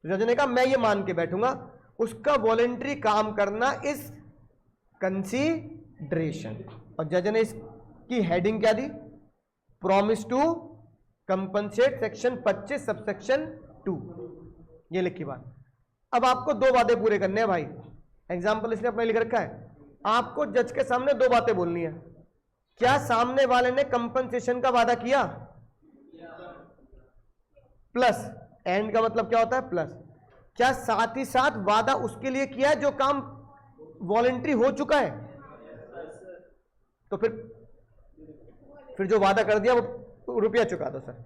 तो जज ने कहा मैं ये मान के बैठूंगा, उसका वॉलेंट्री काम करना इस कंसिडरेशन। और जज ने इसकी हेडिंग क्या दी, promise to compensate section 25 subsection 2, ये लिखी बात। अब आपको दो बातें पूरे करने हैं भाई, एग्जाम्पल इसने अपने लिख रखा है, आपको जज के सामने दो बातें बोलनी है। क्या सामने वाले ने कंपनसेशन का वादा किया, प्लस एंड का मतलब क्या होता है प्लस, क्या साथ ही साथ वादा उसके लिए किया है जो काम वॉलेंट्री हो चुका है। तो फिर जो वादा कर दिया वो रुपया चुका दो सर।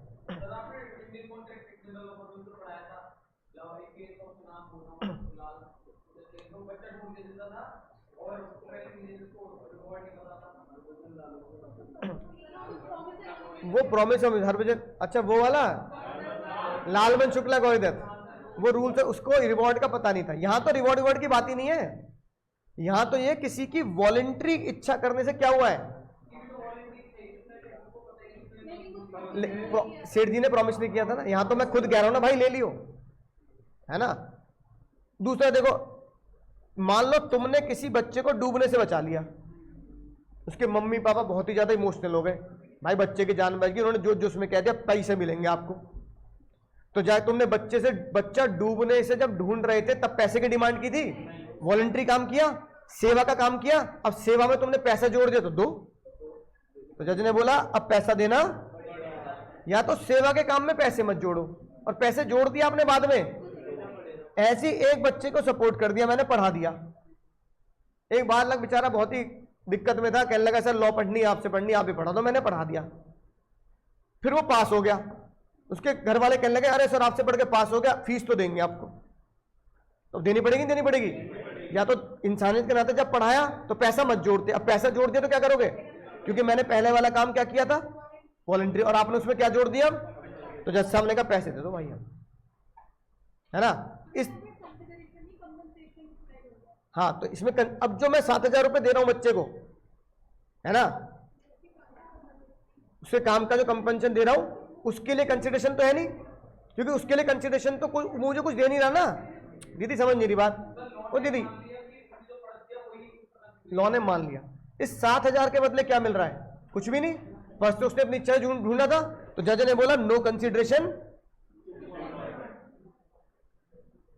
वो प्रॉमिस हर बजे, अच्छा वो वाला लालमन शुक्ला गोविंदत्त, वो रूल से उसको रिवॉर्ड का पता नहीं था। यहां तो रिवॉर्ड की बात ही नहीं है, यहां तो ये किसी की वॉलेंट्री इच्छा करने से क्या हुआ है, सेठ जी ने प्रॉमिस नहीं किया था ना, यहां तो मैं खुद कह रहा हूं ना भाई ले लियो, है ना। दूसरा देखो, मान लो तुमने किसी बच्चे को डूबने से बचा लिया, उसके मम्मी पापा बहुत ही ज्यादा इमोशनल हो गए, भाई बच्चे की जान बच गई, उन्होंने जो उसमें कह दिया पैसे मिलेंगे आपको। तो जाए तुमने बच्चे से, बच्चा डूबने से जब ढूंढ रहे थे तब पैसे की डिमांड की थी, वॉलंटरी काम किया, सेवा का काम किया, अब सेवा में तुमने पैसा जोड़ दिया तो दो। तो जज ने बोला अब पैसा देना, या तो सेवा के काम में पैसे मत जोड़ो, और पैसे जोड़ दिया आपने बाद में। ऐसी एक बच्चे को सपोर्ट कर दिया मैंने, पढ़ा दिया, एक बार लग बेचारा बहुत ही दिक्कत में था, कहने लगा सर लॉ पढ़नी आपसे पढ़नी, आप भी पढ़ा दो, मैंने पढ़ा दिया, फिर वो पास हो गया। उसके घर वाले कहने लगे अरे सर आपसे पढ़ के पास हो गया, फीस तो देंगे आपको, तो देनी पड़ेगी देनी पड़ेगी। या तो इंसानियत के नाते जब पढ़ाया तो पैसा मत जोड़ते, अब पैसा जोड़ दिया तो क्या करोगे, क्योंकि मैंने पहले वाला काम क्या किया था वॉलंटरी, और आपने उसमें क्या जोड़ दिया। तो जज साहब ने कहा पैसे दे दो भाई, है ना। इस हाँ, तो इसमें अब जो मैं 7,000 रुपए दे रहा हूं बच्चे को, है ना, उसके काम का जो कंपनसेशन दे रहा हूं, उसके लिए कंसिडरेशन तो है नहीं, क्योंकि उसके लिए कंसिडरेशन तो कोई मुझे कुछ दे नहीं रहा ना। दीदी समझ नहीं रही बात, ओ दीदी, लॉ ने मान लिया, इस 7,000 के बदले क्या मिल रहा है, कुछ भी नहीं, बस तो उसने अपनी इच्छा ढूंढा था। तो जज ने बोला नो कंसिडरेशन,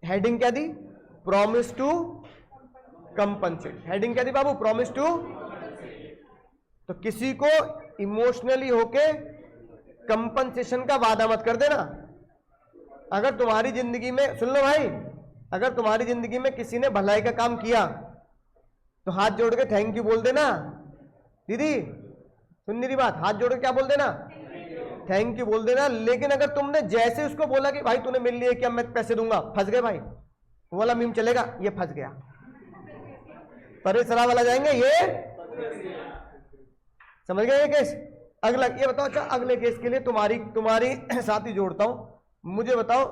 हेडिंग क्या दी, प्रॉमिस टू कंपनसेट। हेडिंग क्या दी बाबू, प्रॉमिस टू। तो किसी को इमोशनली होके कंपनसेशन का वादा मत कर देना। अगर तुम्हारी जिंदगी में, सुन लो भाई, अगर तुम्हारी जिंदगी में किसी ने भलाई का काम किया तो हाथ जोड़ के थैंक यू बोल देना। दीदी सुन मेरी बात, हाथ जोड़ के क्या बोल देना? थैंक यू बोल देना। लेकिन अगर तुमने जैसे उसको बोला कि भाई तूने मिल लिए क्या मैं पैसे दूंगा, फंस गए भाई, वो वाला मीम चलेगा, ये फंस गया, परवेज सराफ वाला जाएंगे, ये समझ गए ये केस। अगला ये बताओ, अच्छा अगले केस के लिए तुम्हारी साथ ही जोड़ता हूं, मुझे बताओ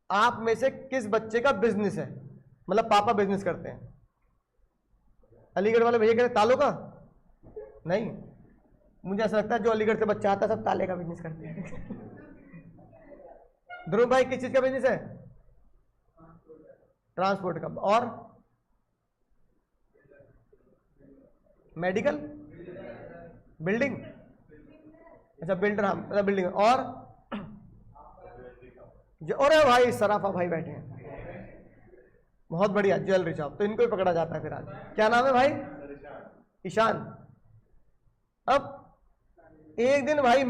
आप में से किस बच्चे का बिजनेस है, मतलब पापा बिजनेस करते हैं? अलीगढ़ वाले भैया कहते तालों का नहीं, मुझे ऐसा लगता है जो अलीगढ़ से बच्चा आता है सब ताले का बिजनेस करते हैं। ध्रुव भाई किस चीज का बिजनेस है? ट्रांसपोर्ट का। और मेडिकल, बिल्डिंग, अच्छा बिल्डर, हाँ मतलब बिल्डिंग। और अरे भाई सराफा भाई बैठे हैं, बहुत बढ़िया, ज्वेलरी शॉप, तो इनको ही पकड़ा जाता है फिर आज। क्या नाम है भाई? ईशान। अब एक दिन भाई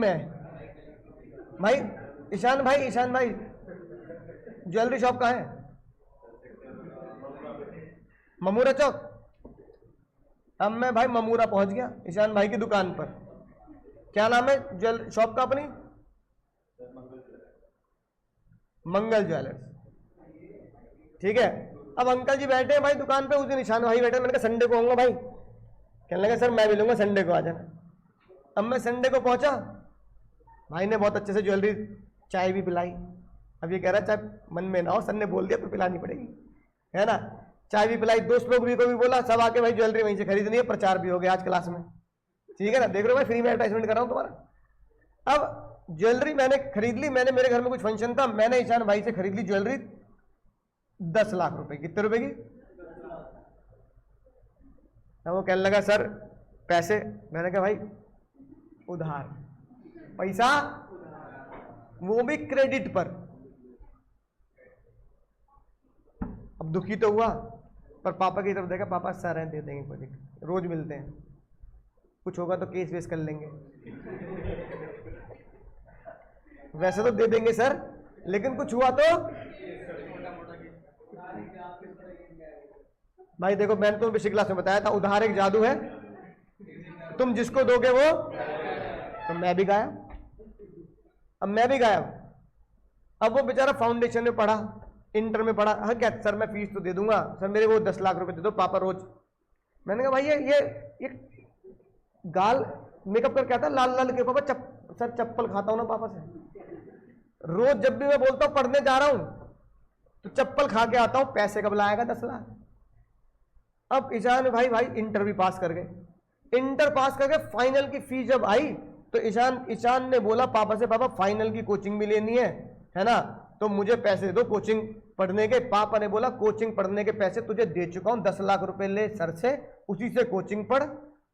ईशान भाई ज्वेलरी शॉप कहाँ है? ममूरा चौक। अब मैं भाई ममूरा पहुंच गया ईशान भाई की दुकान पर। क्या नाम है ज्वेलरी शॉप का अपनी? मंगल ज्वेलर्स, ठीक है। अब अंकल जी बैठे हैं भाई दुकान पे, उस दिन ईशान भाई बैठे, मैंने कहा संडे को आऊंगा भाई, कहने लगा सर मैं भी लूंगा संडे को आ जाना। अब मैं संडे को पहुंचा, भाई ने बहुत अच्छे से ज्वेलरी, चाय भी पिलाई। अब ये कह रहा है चाय मन में ना हो, सर ने बोल दिया तो पिलानी पड़ेगी, है ना। चाय भी पिलाई, दोस्त लोग भी को भी बोला, सब आके भाई ज्वेलरी वहीं से खरीदनी है, प्रचार भी हो गया आज क्लास में, ठीक है ना। देख रहे हो भाई फ्री में एडवर्टाइजमेंट कर रहा हूँ तुम्हारा। अब ज्वेलरी मैंने खरीद ली, मैंने मेरे घर में कुछ फंक्शन था, मैंने ईशान भाई से खरीद ली ज्वेलरी 10 लाख रुपए। कितने रुपए की? वो कहने लगा सर पैसे, मैंने कहा भाई उधार, पैसा वो भी क्रेडिट पर। अब दुखी तो हुआ, पर पापा की तरफ देखा, पापा सर हैं दे देंगे, कोई दिक्कत, रोज मिलते हैं, कुछ होगा तो केस वेस कर लेंगे। वैसे तो दे देंगे सर, लेकिन कुछ हुआ तो भाई देखो, मैंने तुम्हें पिछली क्लास में बताया था, उधार एक जादू है, तुम जिसको दोगे वो। तो मैं भी गायब, अब मैं भी गायब। अब वो बेचारा फाउंडेशन में पढ़ा, इंटर में पढ़ा, हाँ क्या सर मैं फीस तो दे दूंगा, सर मेरे वो 10 लाख रुपए दे दो पापा रोज। मैंने कहा भाई ये गाल मेकअप करके आता लाल लाल के, पापा सर चप्पल खाता हूं ना पापा से, रोज जब भी मैं बोलता हूं पढ़ने जा रहा हूं तो चप्पल खा के आता हूं, पैसे कब लाएगा 10 लाख। अब ईशान भाई इंटर भी पास कर गए, इंटर पास करके फाइनल की फीस जब आई तो ईशान ने बोला पापा से, पापा फाइनल की कोचिंग भी लेनी है ना, तो मुझे पैसे दे दो कोचिंग पढ़ने के। पापा ने बोला कोचिंग पढ़ने के पैसे तुझे दे चुका हूं, 10 लाख रुपए ले सर से, उसी से कोचिंग पढ़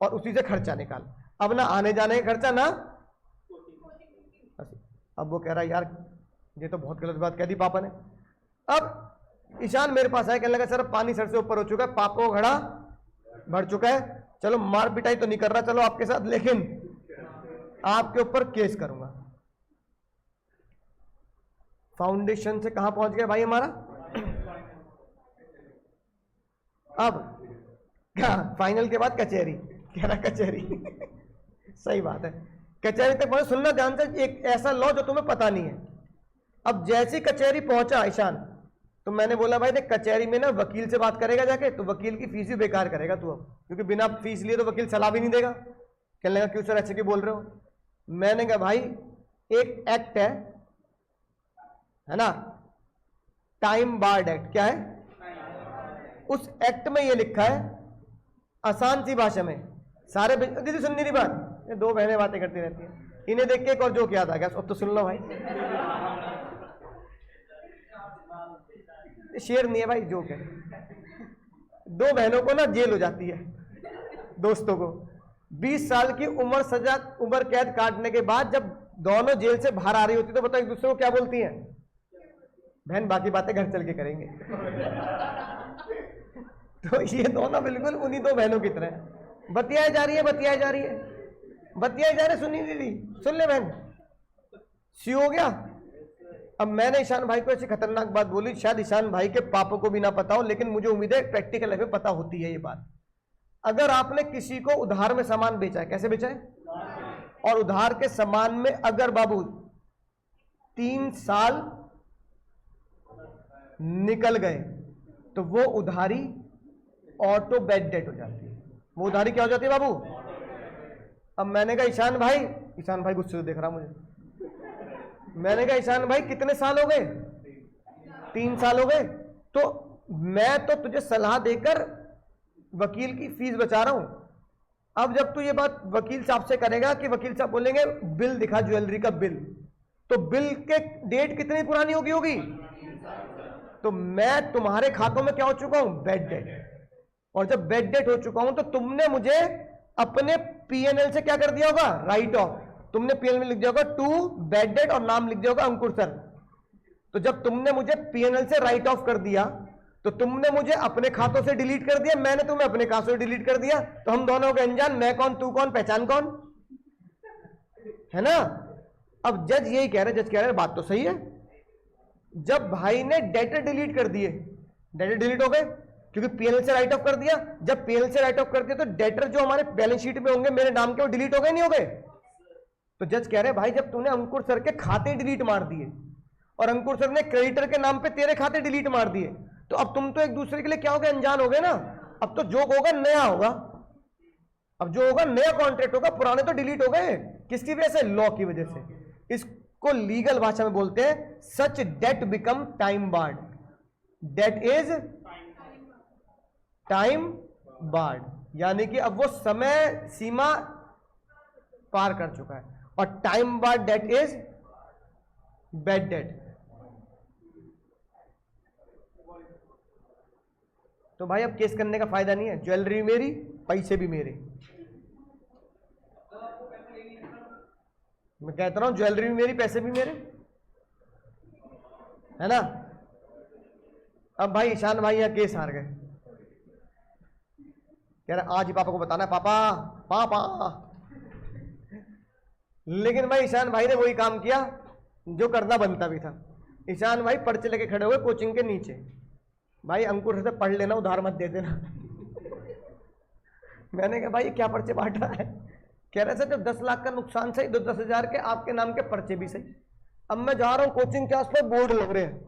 और उसी से खर्चा निकाल, अब ना आने जाने का खर्चा ना। अब वो कह रहा यार ये तो बहुत गलत बात कह दी पापा ने। अब ईशान मेरे पास आया, कहने लगा सर पानी सर से ऊपर हो चुका है, पापा को घड़ा भर चुका है, चलो मार पिटाई तो नहीं कर रहा चलो आपके साथ, लेकिन आपके ऊपर केस करूंगा। फाउंडेशन से कहां पहुंच गया भाई हमारा? अब क्या फाइनल के बाद कचहरी, कह रहा कचहरी। सही बात है, कचहरी तक पहुंचे। सुनना ध्यान से, एक ऐसा लॉ जो तुम्हें पता नहीं है। अब जैसी कचहरी पहुंचा ईशान, तो मैंने बोला भाई देख कचहरी में ना वकील से बात करेगा जाके, तो वकील की फीस भी बेकार करेगा तू, अब क्योंकि बिना फीस लिए तो वकील सलाह भी नहीं देगा। कहने लगा क्यों सर ऐसे क्यों बोल रहे हो? मैंने कहा भाई एक एक्ट है ना, टाइम बार्ड एक्ट, क्या है उस एक्ट में ये लिखा है आसान सी भाषा में, सारे दीदी सुन नहीं बात, ये दो बहनें बातें करती रहती हैं, इन्हें देख के एक और जोक याद आ गया, अब तो सुन लो भाई। शेर नहीं है भाई, जोक है। दो बहनों को ना जेल हो जाती है, दोस्तों को 20 साल की उम्र कैद काटने के बाद जब दोनों जेल से बाहर आ रही होती तो बताओ एक दूसरे को क्या बोलती हैं? बहन बाकी बातें घर चल के करेंगे। तो ये दोनों बिल्कुल उन्हीं दो बहनों की तरह बतियाई जा रही है, सुनी दीदी सुन ले बहन, सी हो गया। अब मैंने ईशान भाई को ऐसी खतरनाक बात बोली, शायद ईशान भाई के पापा को भी ना पता हो, लेकिन मुझे उम्मीद है प्रैक्टिकल लाइफ में पता होती है ये बात। अगर आपने किसी को उधार में सामान बेचा है, कैसे बेचा है, और उधार के सामान में अगर बाबू 3 साल निकल गए तो वो उधारी ऑटो बैड डेट हो जाती है। वो उधारी क्या हो जाती है बाबू? अब मैंने कहा ईशान भाई गुस्से से देख रहा मुझे, मैंने कहा ईशान भाई कितने साल हो गए? 3 साल हो गए। तो मैं तो तुझे सलाह देकर वकील की फीस बचा रहा हूं। अब जब तू ये बात वकील साहब से करेगा कि वकील साहब बोलेंगे बिल दिखा, ज्वेलरी का बिल, तो बिल के डेट कितनी पुरानी होगी? तो मैं तुम्हारे खातों में क्या हो चुका हूं? Bad debt. और जब बैड डेट हो चुका हूं तो तुमने मुझे अपने पीएनएल से क्या कर दिया होगा? Right of. तुमने पीएनएल में लिख दिया होगा टू बैड डेट और नाम लिख दिया होगा अंकुर सर। तो जब तुमने मुझे पीएनएल से राइट ऑफ कर दिया तो तुमने मुझे अपने खातों से डिलीट कर दिया, मैंने तुम्हें अपने खातों से डिलीट कर दिया, तो हम दोनों के अनजान, मैं कौन तू कौन, पहचान कौन, है ना? अब जज यही कह रहे बात तो सही है। जब भाई ने डेटर डिलीट कर दिए, डेटर डिलीट हो गए क्योंकि पीएनएल से राइट ऑफ कर दिया। जब पीएनएल से राइट ऑफ कर दिया तो डेटर जो हमारे बैलेंस शीट में होंगे मेरे नाम के, वो डिलीट हो गए नहीं हो गए? तो जज कह रहे भाई जब तूने अंकुर सर के खाते डिलीट मार दिए और अंकुर सर ने क्रेडिटर के नाम पे तेरे खाते डिलीट मार दिए, तो अब तुम तो एक दूसरे के लिए क्या हो गए? अनजान हो गए ना। अब तो जो होगा नया होगा, अब जो होगा नया कॉन्ट्रैक्ट होगा, पुराने तो डिलीट हो गए। किसकी वजह से? लॉ की वजह से। इसको लीगल भाषा में बोलते हैं such debt become time barred. Debt is time barred, यानी कि अब वो समय सीमा पार कर चुका है। और time barred debt is bad debt. तो भाई अब केस करने का फायदा नहीं है, ज्वेलरी मेरी, पैसे भी मेरे। मैं कहता रहा हूं ज्वेलरी भी मेरी, पैसे भी मेरे, है ना? अब भाई ईशान भाई यहां केस हार गए, कह रहा आज ही पापा को बताना है, पापा पापा। लेकिन भाई ईशान भाई ने वही काम किया जो करना बनता भी था। ईशान भाई पर्चे लेके खड़े हुए कोचिंग के नीचे, भाई अंकुर से पढ़ लेना, उधार मत दे देना। मैंने कहा भाई क्या पर्चे बांट रहा है? कह रहे सर जब 10 लाख का नुकसान सही, 10,000 के आपके नाम के पर्चे भी सही। अब मैं जा रहा हूं कोचिंग के आसपास, बोर्ड लग रहे हैं,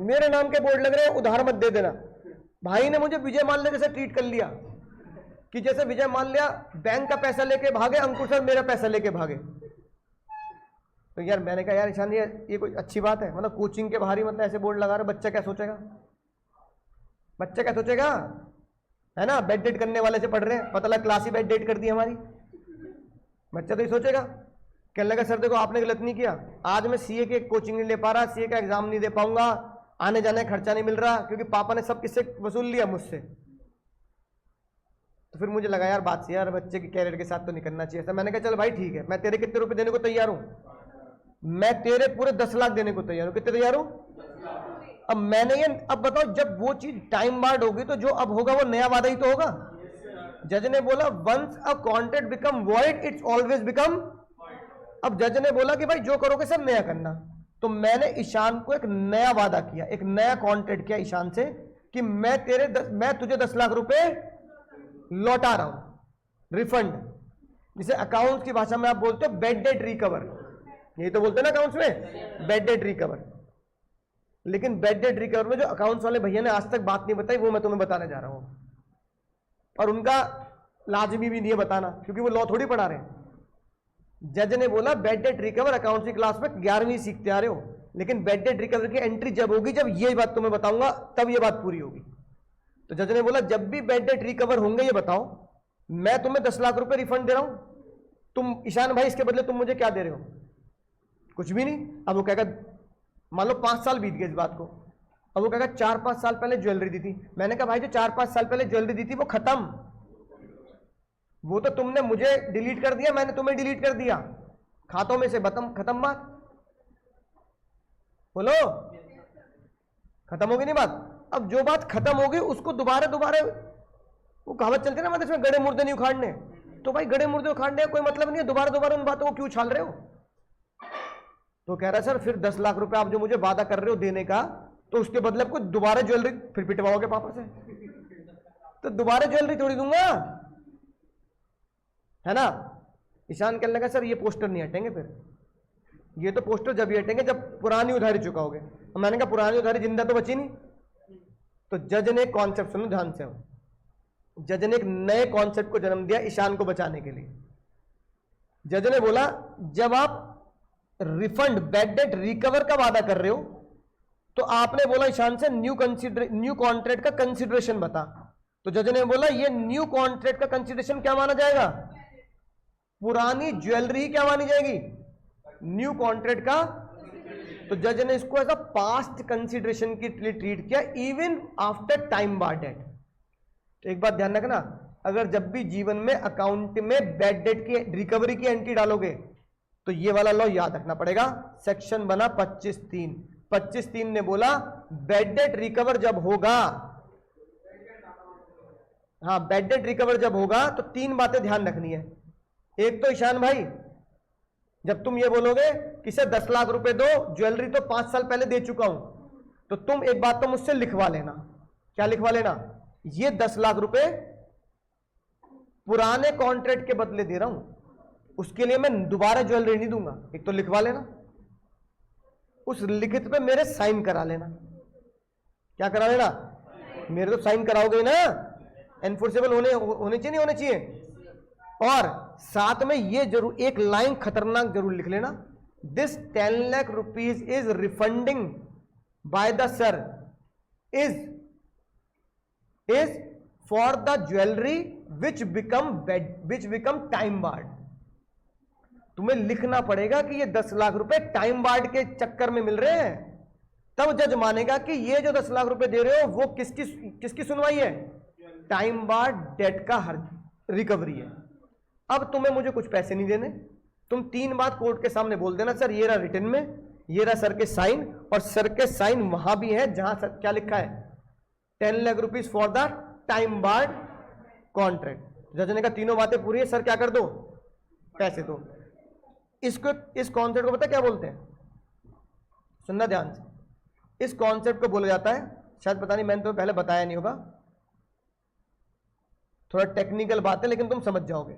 मेरे नाम के बोर्ड लग रहे हैं, उधार मत दे देना। भाई ने मुझे विजय माल्या जैसे ट्रीट कर लिया कि जैसे विजय माल्या बैंक का पैसा लेके भागे, अंकुर सर मेरा पैसा लेके भागे। तो यार मैंने कहा यार ईशान ये कोई अच्छी बात है? मतलब कोचिंग के बाहर ही मतलब ऐसे बोर्ड लगा रहे, बच्चा क्या सोचेगा? बच्चा क्या सोचेगा, है ना? बेड डेट करने वाले से पढ़ रहे हैं, पता लगा क्लास ही बेड डेट कर दी हमारी। बच्चा तो ये सोचेगा, कहने लगा सर देखो आपने गलत नहीं किया, आज मैं सीए के कोचिंग नहीं ले पा रहा, सीए का एग्जाम नहीं दे पाऊंगा, आने जाने का खर्चा नहीं मिल रहा, क्योंकि पापा ने सब किससे वसूल लिया? मुझसे। तो फिर मुझे लगा यार बात से, यार बच्चे के कैरियर के साथ तो नहीं करना चाहिए। मैंने कहा चल भाई ठीक है, मैं तेरे कितने रुपए देने को तैयार हूं? मैं तेरे पूरे 10 लाख देने को तैयार हूं। कितने तैयार हूं? अब मैंने ये, अब बताओ जब वो चीज टाइम बार्ड होगी तो जो अब होगा वो नया वादा ही तो होगा। जज ने बोला once a contract become void it's always become. अब जज ने बोला कि भाई जो करोगे सब नया करना। तो मैंने ईशान को एक नया वादा किया, एक नया कॉन्ट्रैक्ट किया ईशान से कि मैं तुझे 10 लाख रुपए लौटा रहा हूं, रिफंड, जिसे अकाउंट्स की भाषा में आप बोलते हो बेड डेट रिकवर। यही तो बोलते हैं ना अकाउंट्स में, बेड डेट रिकवर। लेकिन बेड डेट रिकवर में जो अकाउंट्स वाले भैया ने आज तक बात नहीं बताई, वो मैं तुम्हें बताने जा रहा हूं। और उनका लाजमी भी नहीं है बताना, क्योंकि वो लॉ थोड़ी पढ़ा रहे हैं। जज ने बोला बेड डेट रिकवर अकाउंट्स की क्लास में 11वीं सीखते आ रहे हो, लेकिन बेड डेट रिकवर की एंट्री जब होगी, जब ये बात तुम्हें बताऊंगा, तब ये बात पूरी होगी। तो जज ने बोला जब भी बेड डेट रिकवर होंगे ये बताओ, मैं तुम्हें 10 लाख रुपए रिफंड दे रहा हूं, तुम ईशान भाई इसके बदले तुम मुझे क्या दे रहे हो? कुछ भी नहीं। अब वो कहेगा, मान लो 5 साल बीत गए इस बात को, अब वो कहेगा 4-5 साल पहले ज्वेलरी दी थी। मैंने कहा भाई जो 4-5 साल पहले ज्वेलरी दी थी वो खत्म, वो तो तुमने मुझे डिलीट कर दिया, मैंने तुम्हें डिलीट कर दिया, खातों में से खत्म बात। बोलो खत्म होगी नहीं बात? अब जो बात खत्म होगी उसको दोबारा वो कहावत चलती है ना, मतलब इसमें गड़े मुर्दे नहीं उखाड़ने। तो भाई गड़े मुर्दे उखाड़ने का कोई मतलब नहीं है, दोबारा दोबारा उन बातों को क्यों उछाल रहे हो? तो कह रहा है सर फिर 10 लाख रुपए आप जो मुझे वादा कर रहे हो देने का, तो उसके बदले आपको दोबारा ज्वेलरी फिर पिटवाओगे पापा से? तो दोबारा ज्वेलरी थोड़ी दूंगा, है ना? ईशान कहने लगा सर ये पोस्टर नहीं हटेंगे, फिर ये तो पोस्टर जब ही हटेंगे जब पुरानी उधारी चुकाओगे। और मैंने कहा पुरानी उधारी जिंदा तो बची नहीं। तो जज ने एक कॉन्सेप्ट, सुनो ध्यान से, जज ने एक नए कॉन्सेप्ट को जन्म दिया ईशान को बचाने के लिए। जज ने बोला जब आप रिफंड बैड डेट रिकवर का वादा कर रहे हो, तो आपने बोला ईशान से न्यू कॉन्ट्रैक्ट का कंसिडरेशन बता। तो जज ने बोला ये न्यू कॉन्ट्रैक्ट का कंसिडरेशन क्या माना जाएगा? पुरानी ज्वेलरी क्या मानी जाएगी? न्यू कॉन्ट्रैक्ट का। तो जज ने इसको एज अ पास्ट कंसिडरेशन के लिए ट्रीट किया, इवन आफ्टर टाइम बार डेट। तो एक बात ध्यान रखना, अगर जब भी जीवन में अकाउंट में बैड डेट की रिकवरी की एंट्री डालोगे तो ये वाला लॉ याद रखना पड़ेगा। सेक्शन बना 25(3). 25(3) ने बोला बैड डेट रिकवर जब होगा, हाँ बैड डेट रिकवर जब होगा तो 3 बातें ध्यान रखनी है। एक तो ईशान भाई, जब तुम ये बोलोगे कि सर 10 लाख रुपए दो, ज्वेलरी तो 5 साल पहले दे चुका हूं, तो तुम एक बात तो मुझसे लिखवा लेना। क्या लिखवा लेना? ये 10 लाख रुपए पुराने कॉन्ट्रैक्ट के बदले दे रहा हूं, उसके लिए मैं दोबारा ज्वेलरी नहीं दूंगा। एक तो लिखवा लेना, उस लिखित पे मेरे साइन करा लेना। क्या करा लेना? मेरे तो साइन कराओगे ना, एनफोर्सेबल होने चाहिए नहीं होने चाहिए। और साथ में ये जरूर एक लाइन खतरनाक जरूर लिख लेना, this 10 lakh rupees is refunding by the sir is for the jewellery which become time board. तुम्हें लिखना पड़ेगा कि ये 10 लाख रुपए टाइम बार्ड के चक्कर में मिल रहे हैं, तब जज मानेगा कि ये जो 10 लाख रुपए दे रहे हो वो किसकी सुनवाई है? टाइम बार्ड डेट का रिकवरी है। अब तुम्हें मुझे कुछ पैसे नहीं देने, तुम 3 बात कोर्ट के सामने बोल देना, सर ये रहा रिटन में, ये रहा सर के साइन, और सर के साइन वहां भी है जहां सर क्या लिखा है 10 lakh rupees for the time barred contract. जज ने कहा तीनों बातें पूरी है सर, क्या कर दो? पैसे दो। इसको, इस कॉन्सेप्ट को पता क्या बोलते हैं? सुनना ध्यान से, इस कॉन्सेप्ट को बोला जाता है, शायद पता नहीं मैंने तुम्हें पहले बताया नहीं होगा, थोड़ा टेक्निकल बात है लेकिन तुम समझ जाओगे।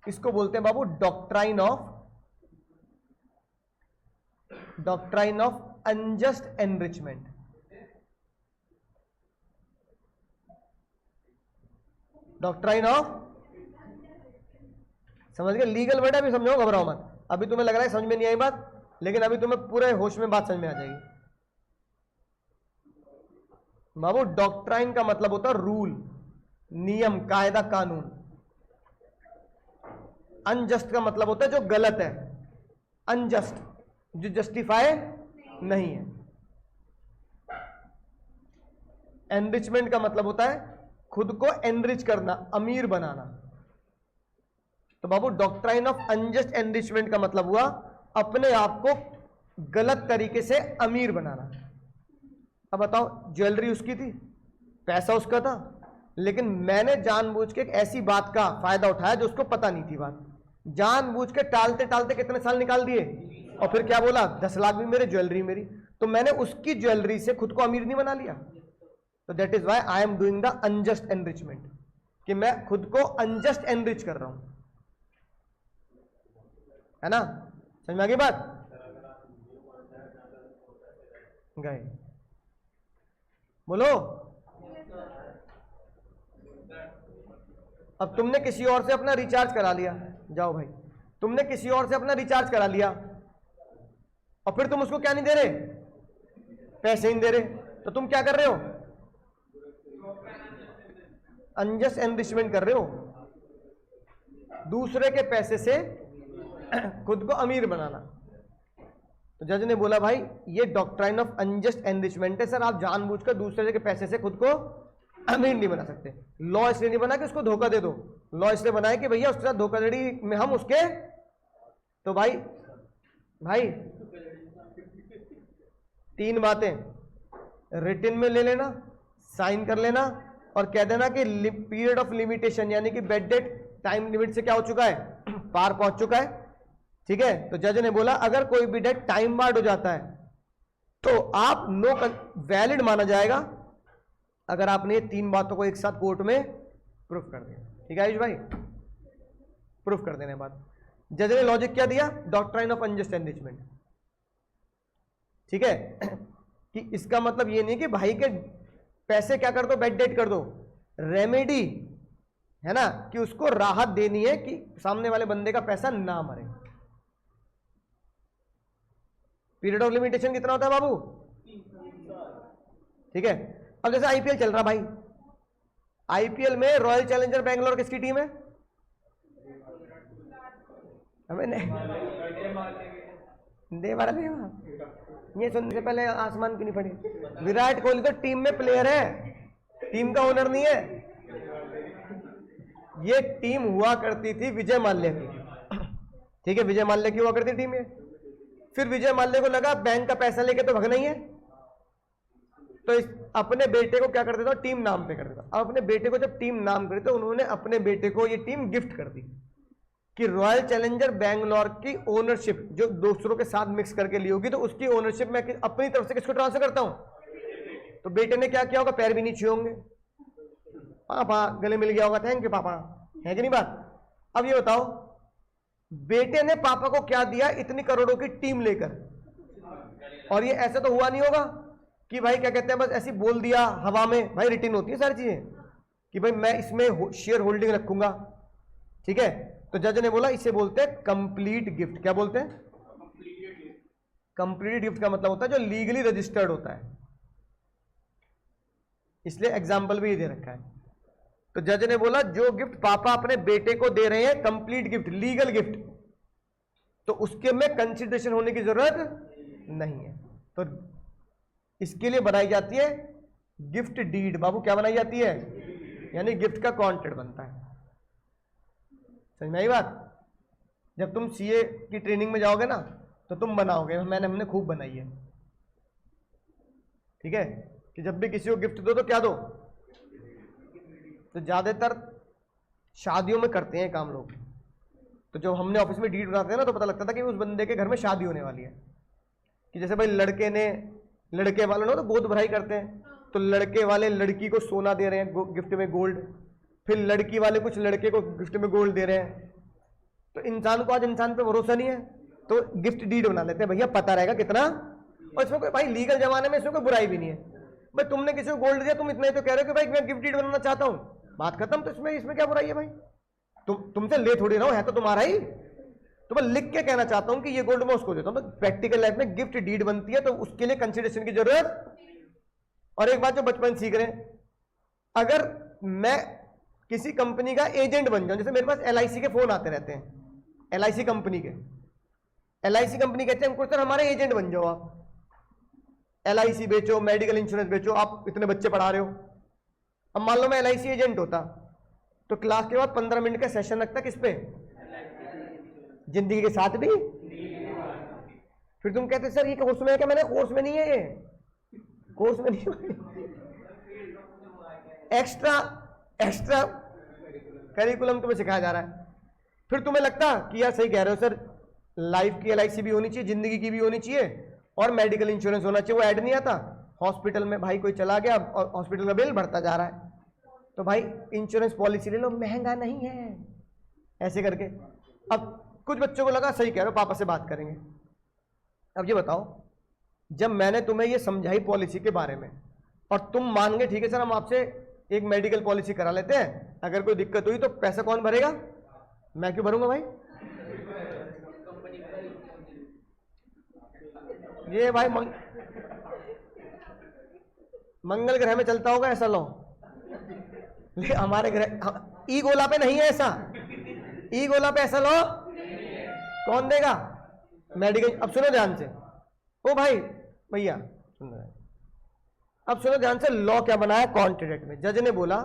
इसको बोलते हैं बाबू doctrine of unjust enrichment. Doctrine of, समझ गए? लीगल वर्ड है, अभी समझो, घबराओ मत। अभी तुम्हें लग रहा है समझ में नहीं आई बात, लेकिन अभी तुम्हें पूरे होश में बात समझ में आ जाएगी। बाबू डॉक्ट्राइन का मतलब होता है रूल, नियम, कायदा, कानून। अनजस्ट का मतलब होता है जो गलत है, अनजस्ट जो जस्टिफाई नहीं है। एनरिचमेंट का मतलब होता है खुद को एनरिच करना, अमीर बनाना। तो बाबू डॉक्ट्राइन ऑफ अनजस्ट एनरिचमेंट का मतलब हुआ अपने आप को गलत तरीके से अमीर बनाना। अब बताओ, ज्वेलरी उसकी थी, पैसा उसका था, लेकिन मैंने जानबूझ के एक ऐसी बात का फायदा उठाया जो उसको पता नहीं थी बात, जानबूझ के टालते टालते कितने साल निकाल दिए, और फिर क्या बोला 10 लाख भी मेरे, ज्वेलरी मेरी। तो मैंने उसकी ज्वेलरी से खुद को अमीर नहीं बना लिया। तो that is why I am doing the unjust enrichment, कि मैं खुद को अनजस्ट एनरिच कर रहा हूं, है ना? समझ में आ गई बात? गए बोलो। अब तुमने किसी और से अपना रिचार्ज करा लिया, जाओ भाई, तुमने किसी और से अपना रिचार्ज करा लिया और फिर तुम उसको क्या नहीं दे रहे? पैसे नहीं दे रहे। तो तुम क्या कर रहे हो? अनजस्ट एनरिचमेंट कर रहे हो, दूसरे के पैसे से खुद को अमीर बनाना। तो जज ने बोला भाई ये डॉक्ट्राइन ऑफ अनजस्ट एनरिचमेंट है सर, आप जानबूझकर दूसरे के पैसे से खुद को अमीर नहीं बना सकते। लॉ इसलिए नहीं बना कि उसको धोखा दे दो, लॉ इसलिए बना है कि भैया उसके साथ धोखाधड़ी में हम उसके, तो भाई 3 बातें रिटन में ले लेना, साइन कर लेना और कह देना कि पीरियड ऑफ लिमिटेशन यानी कि बेड डेट टाइम लिमिट से क्या हो चुका है, पार पहुंच चुका है। ठीक है, तो जज ने बोला अगर कोई भी डेट टाइम बार्ड हो जाता है तो आप नो वैलिड माना जाएगा अगर आपने ये 3 बातों को एक साथ कोर्ट में प्रूफ कर दिया। ठीक है आयुष भाई, प्रूफ कर देने के बाद जज ने लॉजिक क्या दिया, डॉक्ट्राइन ऑफ अनजस्ट एनरिचमेंट। ठीक है कि इसका मतलब ये नहीं कि भाई के पैसे क्या कर दो, बेड डेट कर दो, रेमेडी है ना कि उसको राहत देनी है कि सामने वाले बंदे का पैसा ना मरे। पीरियड ऑफ लिमिटेशन कितना होता है बाबू? ठीक है, अब जैसे आईपीएल चल रहा भाई, आईपीएल में रॉयल चैलेंजर बैंगलोर किसकी टीम है? हमें देवा ये सुनने से पहले आसमान क्यों नहीं पड़े? विराट कोहली तो टीम में प्लेयर है, टीम का ओनर नहीं है। ये टीम हुआ करती थी विजय माल्या की। ठीक है, विजय माल्या की हुआ करती टीम है। फिर विजय माल्या को लगा बैंक का पैसा लेके तो भगना ही है, तो इस अपने बेटे को क्या कर देता, टीम नाम पे कर देता। अब अपने बेटे को जब टीम नाम कर, तो उन्होंने अपने बेटे को ये टीम गिफ्ट कर दी कि रॉयल चैलेंजर बैंगलोर की ओनरशिप जो दूसरों के साथ मिक्स करके ली होगी, तो उसकी ओनरशिप मैं अपनी तरफ से किसको ट्रांसफर करता हूं। तो बेटे ने क्या किया होगा, पैर भी नहीं छुए होंगे, पापा गले मिल गया होगा, थैंक यू पापा, है कि नहीं बात। अब ये बताओ बेटे ने पापा को क्या दिया, इतनी करोड़ों की टीम लेकर, और ये ऐसा तो हुआ नहीं होगा कि भाई क्या कहते हैं बस ऐसे बोल दिया हवा में। भाई रिटर्न होती है सारी चीजें कि भाई मैं इसमें शेयर होल्डिंग रखूंगा। ठीक है, तो जज ने बोला इसे बोलते हैं कंप्लीट गिफ्ट। क्या बोलते हैं? कंप्लीट गिफ्ट का मतलब होता है जो लीगली रजिस्टर्ड होता है, इसलिए एग्जाम्पल भी दे रखा है। तो जज ने बोला जो गिफ्ट पापा अपने बेटे को दे रहे हैं कंप्लीट गिफ्ट, लीगल गिफ्ट, तो उसके में कंसिडरेशन होने की जरूरत नहीं है। तो इसके लिए बनाई जाती है गिफ्ट डीड। बाबू क्या बनाई जाती है? यानी गिफ्ट का कॉन्ट्रैक्ट बनता है। समझ में आई बात? जब तुम सीए की ट्रेनिंग में जाओगे ना तो तुम बनाओगे, हमने खूब बनाई है। ठीक है, कि जब भी किसी को गिफ्ट दो तो क्या दो, तो ज्यादातर शादियों में करते हैं काम लोग। तो जब हमने ऑफिस में डीड बनाते हैं ना तो पता लगता था कि उस बंदे के घर में शादी होने वाली है। कि जैसे भाई लड़के वाले ना तो गोद भराई करते हैं, तो लड़के वाले लड़की को सोना दे रहे हैं गिफ्ट में, गोल्ड, फिर लड़की वाले कुछ लड़के को गिफ्ट में गोल्ड दे रहे हैं। तो इंसान को आज इंसान पे भरोसा नहीं है तो गिफ्ट डीड बना लेते हैं, भैया पता रहेगा कितना। और इसमें कोई भाई लीगल जमाने में इसमें कोई बुराई भी नहीं है। भाई तुमने किसी को गोल्ड दिया, तुम इतना ही तो कह रहे हो कि भाई मैं गिफ्ट डीड बनाना चाहता हूं, बात खत्म। तो इसमें क्या बुराई है भाई? तुमसे ले थोड़ी रहा हूं, है तो तुम्हारा ही। तो मैं लिख के कहना चाहता हूं कि ये गोल्ड मैं उसको देता हूं। तो प्रैक्टिकल लाइफ में गिफ्ट डीड बनती है तो उसके लिए कंसिडरेशन की जरूरत। और एक बात जो बचपन सीख रहे हैं, अगर मैं किसी कंपनी का एजेंट बन जाऊं, जैसे मेरे पास एलआईसी के फोन आते रहते हैं, एलआईसी कंपनी कहते हैं हमको सर हमारे एजेंट बन जाओ, आप एलआईसी बेचो, मेडिकल इंश्योरेंस बेचो, आप इतने बच्चे पढ़ा रहे हो। अब मान लो मैं एलआईसी एजेंट होता तो क्लास के बाद 15 मिनट का सेशन रखता किस पे, जिंदगी के साथ भी। फिर तुम कहते सर ये कोर्स में है क्या? मैंने कोर्स में नहीं है, ये कोर्स में नहीं है, एक्स्ट्रा करिकुलम तुम्हें सिखाया जा रहा है। फिर तुम्हें लगता कि यार सही कह रहे हो सर, लाइफ की एलआईसी भी होनी चाहिए, जिंदगी की भी होनी चाहिए, और मेडिकल इंश्योरेंस होना चाहिए। वो ऐड नहीं आता हॉस्पिटल में, भाई कोई चला गया और हॉस्पिटल का बिल बढ़ता जा रहा है, तो भाई इंश्योरेंस पॉलिसी ले लो, महंगा नहीं है, ऐसे करके। अब कुछ बच्चों को लगा सही कह रहे हो, पापा से बात करेंगे। अब ये बताओ, जब मैंने तुम्हें ये समझाई पॉलिसी के बारे में और तुम मान गए ठीक है सर हम आपसे एक मेडिकल पॉलिसी करा लेते हैं, अगर कोई दिक्कत हुई तो पैसा कौन भरेगा? मैं क्यों भरूंगा भाई? ये भाई मंगल ग्रह में चलता होगा ऐसा लो, लेकिन हमारे ग्रह ई गोला पे नहीं है ऐसा। ई गोला पे ऐसा लो कौन देगा? मेडिकल। अब सुनो ध्यान से, ओ भाई भैया सुन रहे हैं, अब सुनो ध्यान से, लॉ क्या बनाया कॉन्ट्रैक्ट में। जज ने बोला,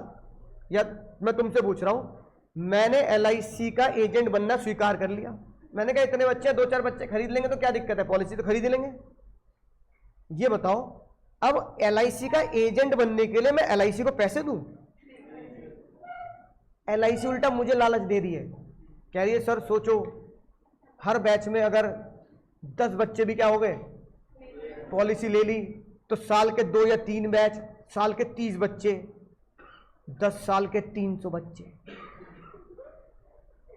या मैं तुमसे पूछ रहा हूं, मैंने एलआईसी का एजेंट बनना स्वीकार कर लिया। मैंने कहा इतने बच्चे, 2-4 बच्चे खरीद लेंगे तो क्या दिक्कत है, पॉलिसी तो खरीद लेंगे। ये बताओ, अब एलआईसी का एजेंट बनने के लिए मैं एलआईसी को पैसे दूं? LIC उल्टा मुझे लालच दे रही है, कह रही है सर सोचो हर बैच में अगर 10 बच्चे भी क्या हो गए पॉलिसी ले ली तो साल के 2 या 3 बैच, साल के 30 बच्चे, 10 साल के 300 बच्चे,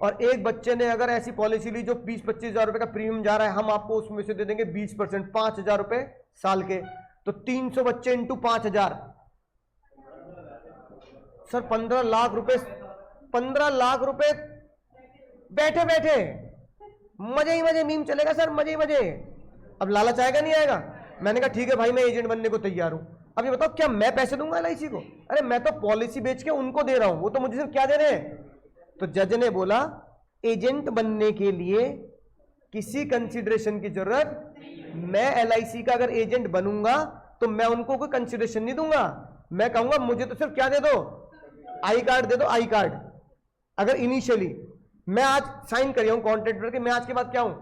और एक बच्चे ने अगर ऐसी पॉलिसी ली जो 20-25 हज़ार रुपए का प्रीमियम जा रहा है, हम आपको उसमें से दे देंगे 20%, 5,000 रुपए साल के, तो 300 बच्चे इंटू 5,000, सर 15 लाख रुपए, 15 लाख रुपए बैठे बैठे, मजे ही मजे, मीम चलेगा सर, मजे ही मजे। अब लालच आएगा नहीं आएगा? मैंने कहा ठीक है भाई मैं एजेंट बनने को तैयार हूं। अब ये बताओ क्या मैं पैसे दूंगा LIC को? अरे मैं तो पॉलिसी बेच के उनको दे रहा हूं, वो तो मुझे सिर्फ क्या दे रहे हैं। तो जज ने बोला एजेंट बनने के लिए किसी कंसिडरेशन की जरूरत, मैं LIC का अगर एजेंट बनूंगा तो मैं उनको कोई कंसिडरेशन नहीं दूंगा, मैं कहूंगा मुझे तो सिर्फ क्या दे दो, आई कार्ड दे दो, आई कार्ड। अगर इनिशियली मैं आज साइन कर रहा हूं कॉन्ट्रैक्ट के, मैं आज के बाद क्या हूं,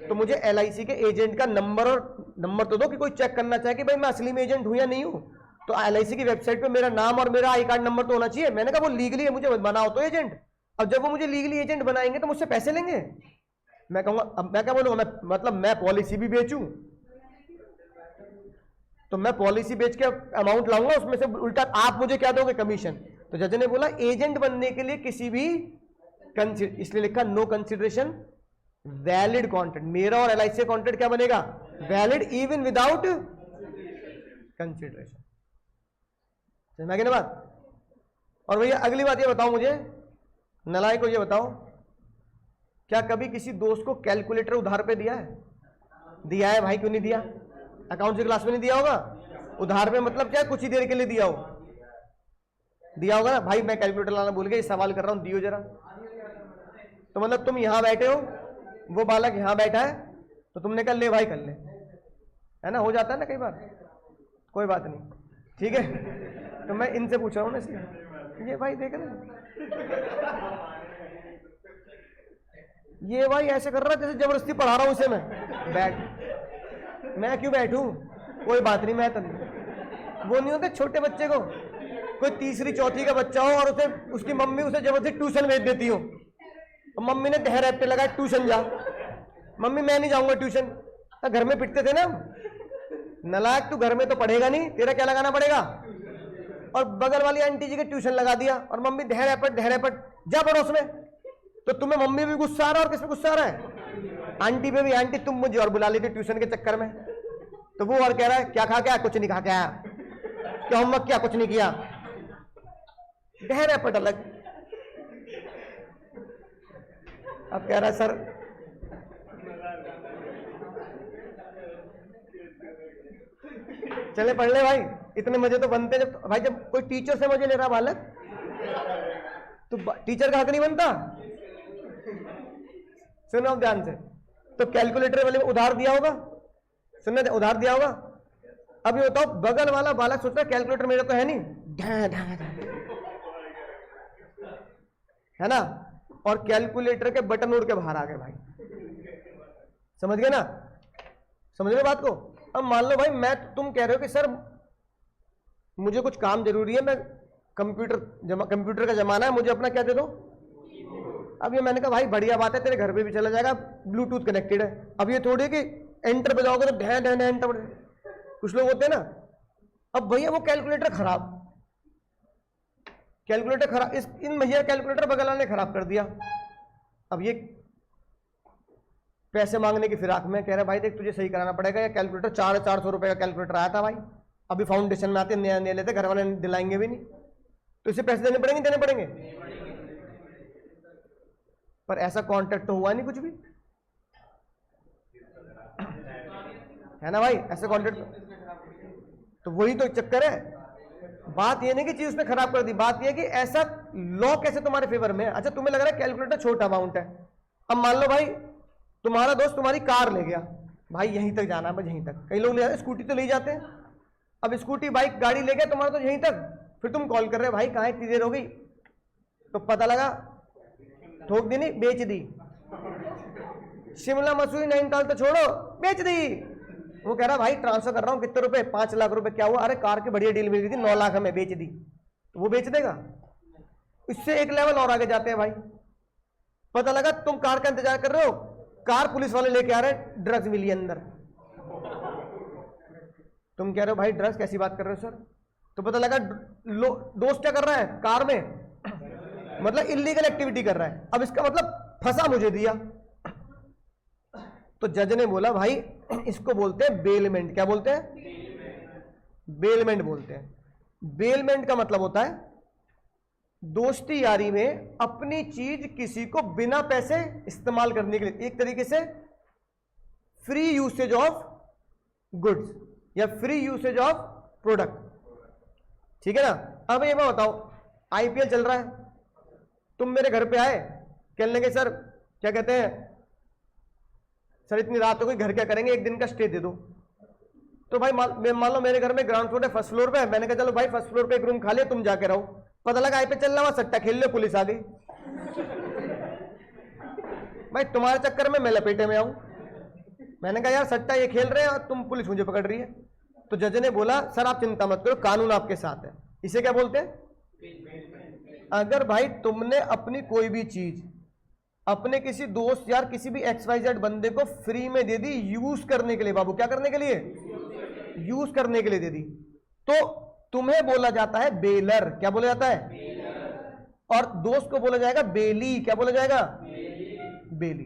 तो मुझे LIC के एजेंट का नंबर और नंबर तो दो कि कोई चेक करना चाहे कि भाई मैं असली में एजेंट हूं या नहीं हूं। तो LIC की वेबसाइट पे मेरा नाम और मेरा आई कार्ड नंबर तो होना चाहिए। मैंने कहा वो लीगली है, मुझे बनाओ तो एजेंट। अब जब वो मुझे लीगली एजेंट बनाएंगे तो मुझसे पैसे लेंगे। मैं कहूंगा, अब मैं क्या बोलूंगा, मतलब मैं पॉलिसी भी बेचूं तो मैं पॉलिसी बेच के अमाउंट लाऊंगा, उसमें से उल्टा आप मुझे क्या दोगे, कमीशन। तो जज ने बोला एजेंट बनने के लिए किसी भी इसलिए लिखा नो कंसिडरेशन वैलिड कॉन्ट्रैक्ट। मेरा और LIC कॉन्ट्रैक्ट क्या बनेगा, वैलिड इवन विदाउट कंसिडरेशन। समझ में आ गई ना बात? और भैया अगली बात ये बताओ मुझे, नलायक को ये बताओ, क्या कभी किसी दोस्त को कैलकुलेटर उधार पे दिया है? दिया है भाई, क्यों नहीं दिया? अकाउंट की क्लास में नहीं दिया होगा? उधार पे मतलब क्या, कुछ ही देर के लिए दिया हो, दिया होगा ना भाई। मैं कैलकुलेटर लाना भूल गया, इस सवाल कर रहा हूं, दियो जरा। तो मतलब तुम यहां बैठे हो, वो बालक यहां बैठा है, तो तुमने कहा ले भाई कर ले, है ना, हो जाता है ना कई बार, कोई बात नहीं, ठीक है। तो मैं इनसे पूछ रहा हूं ना, इसलिए ये भाई देख रहे, ये भाई ऐसे कर रहा है जैसे जबरदस्ती पढ़ा रहा हूं उसे मैं। बैठ, मैं क्यों बैठूं, कोई बात नहीं, मैं तो नहीं। वो नहीं होते छोटे बच्चे को, कोई तीसरी चौथी का बच्चा हो और उसे उसकी मम्मी उसे जबरदस्ती ट्यूशन भेज देती हो, और मम्मी ने तहर ऐप पे लगा ट्यूशन जा, मम्मी मैं नहीं जाऊंगा ट्यूशन। तो घर में पिटते थे ना, नलायक तू घर में तो पढ़ेगा नहीं, तेरा क्या लगाना पड़ेगा। और बगल वाली आंटी जी के ट्यूशन लगा दिया, और मम्मी धहर ऐपट जा पड़ोस में। तो तुम्हें मम्मी भी गुस्सा आ रहा है और किसमें गुस्सा आ रहा है, आंटी पे भी। आंटी तुम मुझे और बुला लेती ट्यूशन के चक्कर में। तो वो और कह रहा है क्या खा क्या, कुछ नहीं खा क्या, क्या होमवर्क क्या, कुछ नहीं किया, धहर ऐपट अलग। अब कह रहा है सर चले पढ़ ले भाई, इतने मजे तो बनते जब भाई, जब कोई टीचर से मजे ले रहा बालक तो टीचर का हक नहीं बनता। सुनो ध्यान से, तो कैलकुलेटर वाले उधार दिया होगा, सुनने उधार दिया होगा। अब ये बताओ बगल वाला बालक सोचता है कैलकुलेटर मेरा तो है नहीं, है ना, और कैलकुलेटर के बटन उड़ के बाहर आ गए भाई। समझ गए ना, समझ गए बात को। अब मान लो भाई मैं, तुम कह रहे हो कि सर मुझे कुछ काम जरूरी है, मैं कंप्यूटर का जमाना है, मुझे अपना क्या दे दो। अब ये मैंने कहा भाई बढ़िया बात है, तेरे घर पे भी चला जाएगा, ब्लूटूथ कनेक्टेड है। अब ये थोड़ी कि एंटर पे जाओगे तो ढह एंटर, कुछ लोग होते हैं ना। अब भैया वो कैलकुलेटर खराब, इन भैया कैलकुलेटर बगल वाले ने खराब कर दिया। अब ये पैसे मांगने की फिराक में कह रहे भाई देख तुझे सही कराना पड़ेगा, या कैलकुलेटर 400 रुपए का कैलकुलेटर आया था भाई, अभी फाउंडेशन में आते नया नया लेते, घर वाले दिलाएंगे भी नहीं, तो इसे पैसे देने पड़ेंगे। पर ऐसा कॉन्ट्रैक्ट तो हुआ नहीं कुछ भी, है ना भाई, ऐसा कॉन्ट्रैक्ट। तो वही तो चक्कर है, बात ये नहीं कि चीज उसने खराब कर दी, बात ये कि ऐसा लॉ कैसे तुम्हारे फेवर में है। अच्छा तुम्हें लग रहा है कैलकुलेटर छोटा अमाउंट है, अब मान लो भाई तुम्हारा दोस्त तुम्हारी कार ले गया, भाई यहीं तक जाना है बस, यहीं तक। कई लोग ले जाते स्कूटी तो ले जाते हैं, अब स्कूटी बाइक गाड़ी ले गया तुम्हारा तो यहीं तक, फिर तुम कॉल कर रहे हो भाई कहाँ इतनी देर हो गई, तो पता लगा ठोक दी नहीं, बेच दी। शिमला मसूरी नैनीताल तो छोड़ो, बेच दी। वो कह रहा भाई ट्रांसफर कर रहा हूँ, कितने रुपए, 5 लाख रुपए। क्या हुआ, अरे कार की बढ़िया डील मिल गई थी, 9 लाख हमें, बेच दी। तो वो बेच देगा, इससे एक लेवल और आगे जाते हैं भाई, पता लगा तुम कार का इंतजार कर रहे हो, कार पुलिस वाले लेके आ रहे हैं, ड्रग्स मिली अंदर। तुम कह रहे हो भाई ड्रग्स, कैसी बात कर रहे हो सर? तो पता लगा दोस्त क्या कर रहा है कार में, मतलब इलीगल एक्टिविटी कर रहा है। अब इसका मतलब फंसा मुझे दिया। तो जज ने बोला भाई इसको बोलते हैं बेलमेंट। क्या बोलते हैं? बेलमेंट बोलते हैं। बेलमेंट का मतलब होता है दोस्ती यारी में अपनी चीज किसी को बिना पैसे इस्तेमाल करने के लिए, एक तरीके से फ्री यूसेज ऑफ गुड्स या फ्री यूसेज ऑफ प्रोडक्ट, ठीक है ना। अब ये मैं बताओ, आईपीएल चल रहा है, तुम मेरे घर पे आए, कहने लगे सर क्या कहते हैं सर इतनी रात हो गई, घर क्या करेंगे, एक दिन का स्टे दे दो। तो भाई मान लो मेरे घर में ग्राउंड फ्लोर है, फर्स्ट फ्लोर पे, मैंने कहा चलो भाई फर्स्ट फ्लोर पे एक रूम खाली है, तुम जाके रहो। पता लगा आईपीएल चल रहा, वहां सट्टा खेल लो, पुलिस आ गई। भाई तुम्हारे चक्कर में मैं लपेटे में आऊं। मैंने कहा यार सट्टा ये खेल रहे हैं और तुम, पुलिस मुझे पकड़ रही है। तो जज ने बोला सर आप चिंता मत करो, कानून आपके साथ है। इसे क्या बोलते हैं? अगर भाई तुमने अपनी कोई भी चीज अपने किसी दोस्त यार किसी भी XYZ बंदे को फ्री में दे दी यूज करने के लिए, बाबू क्या करने के लिए? यूज करने के लिए दे दी, तो तुम्हें बोला जाता है बेलर। क्या बोला जाता है? और दोस्त को बोला जाएगा बेली। क्या बोला जाएगा? बेली।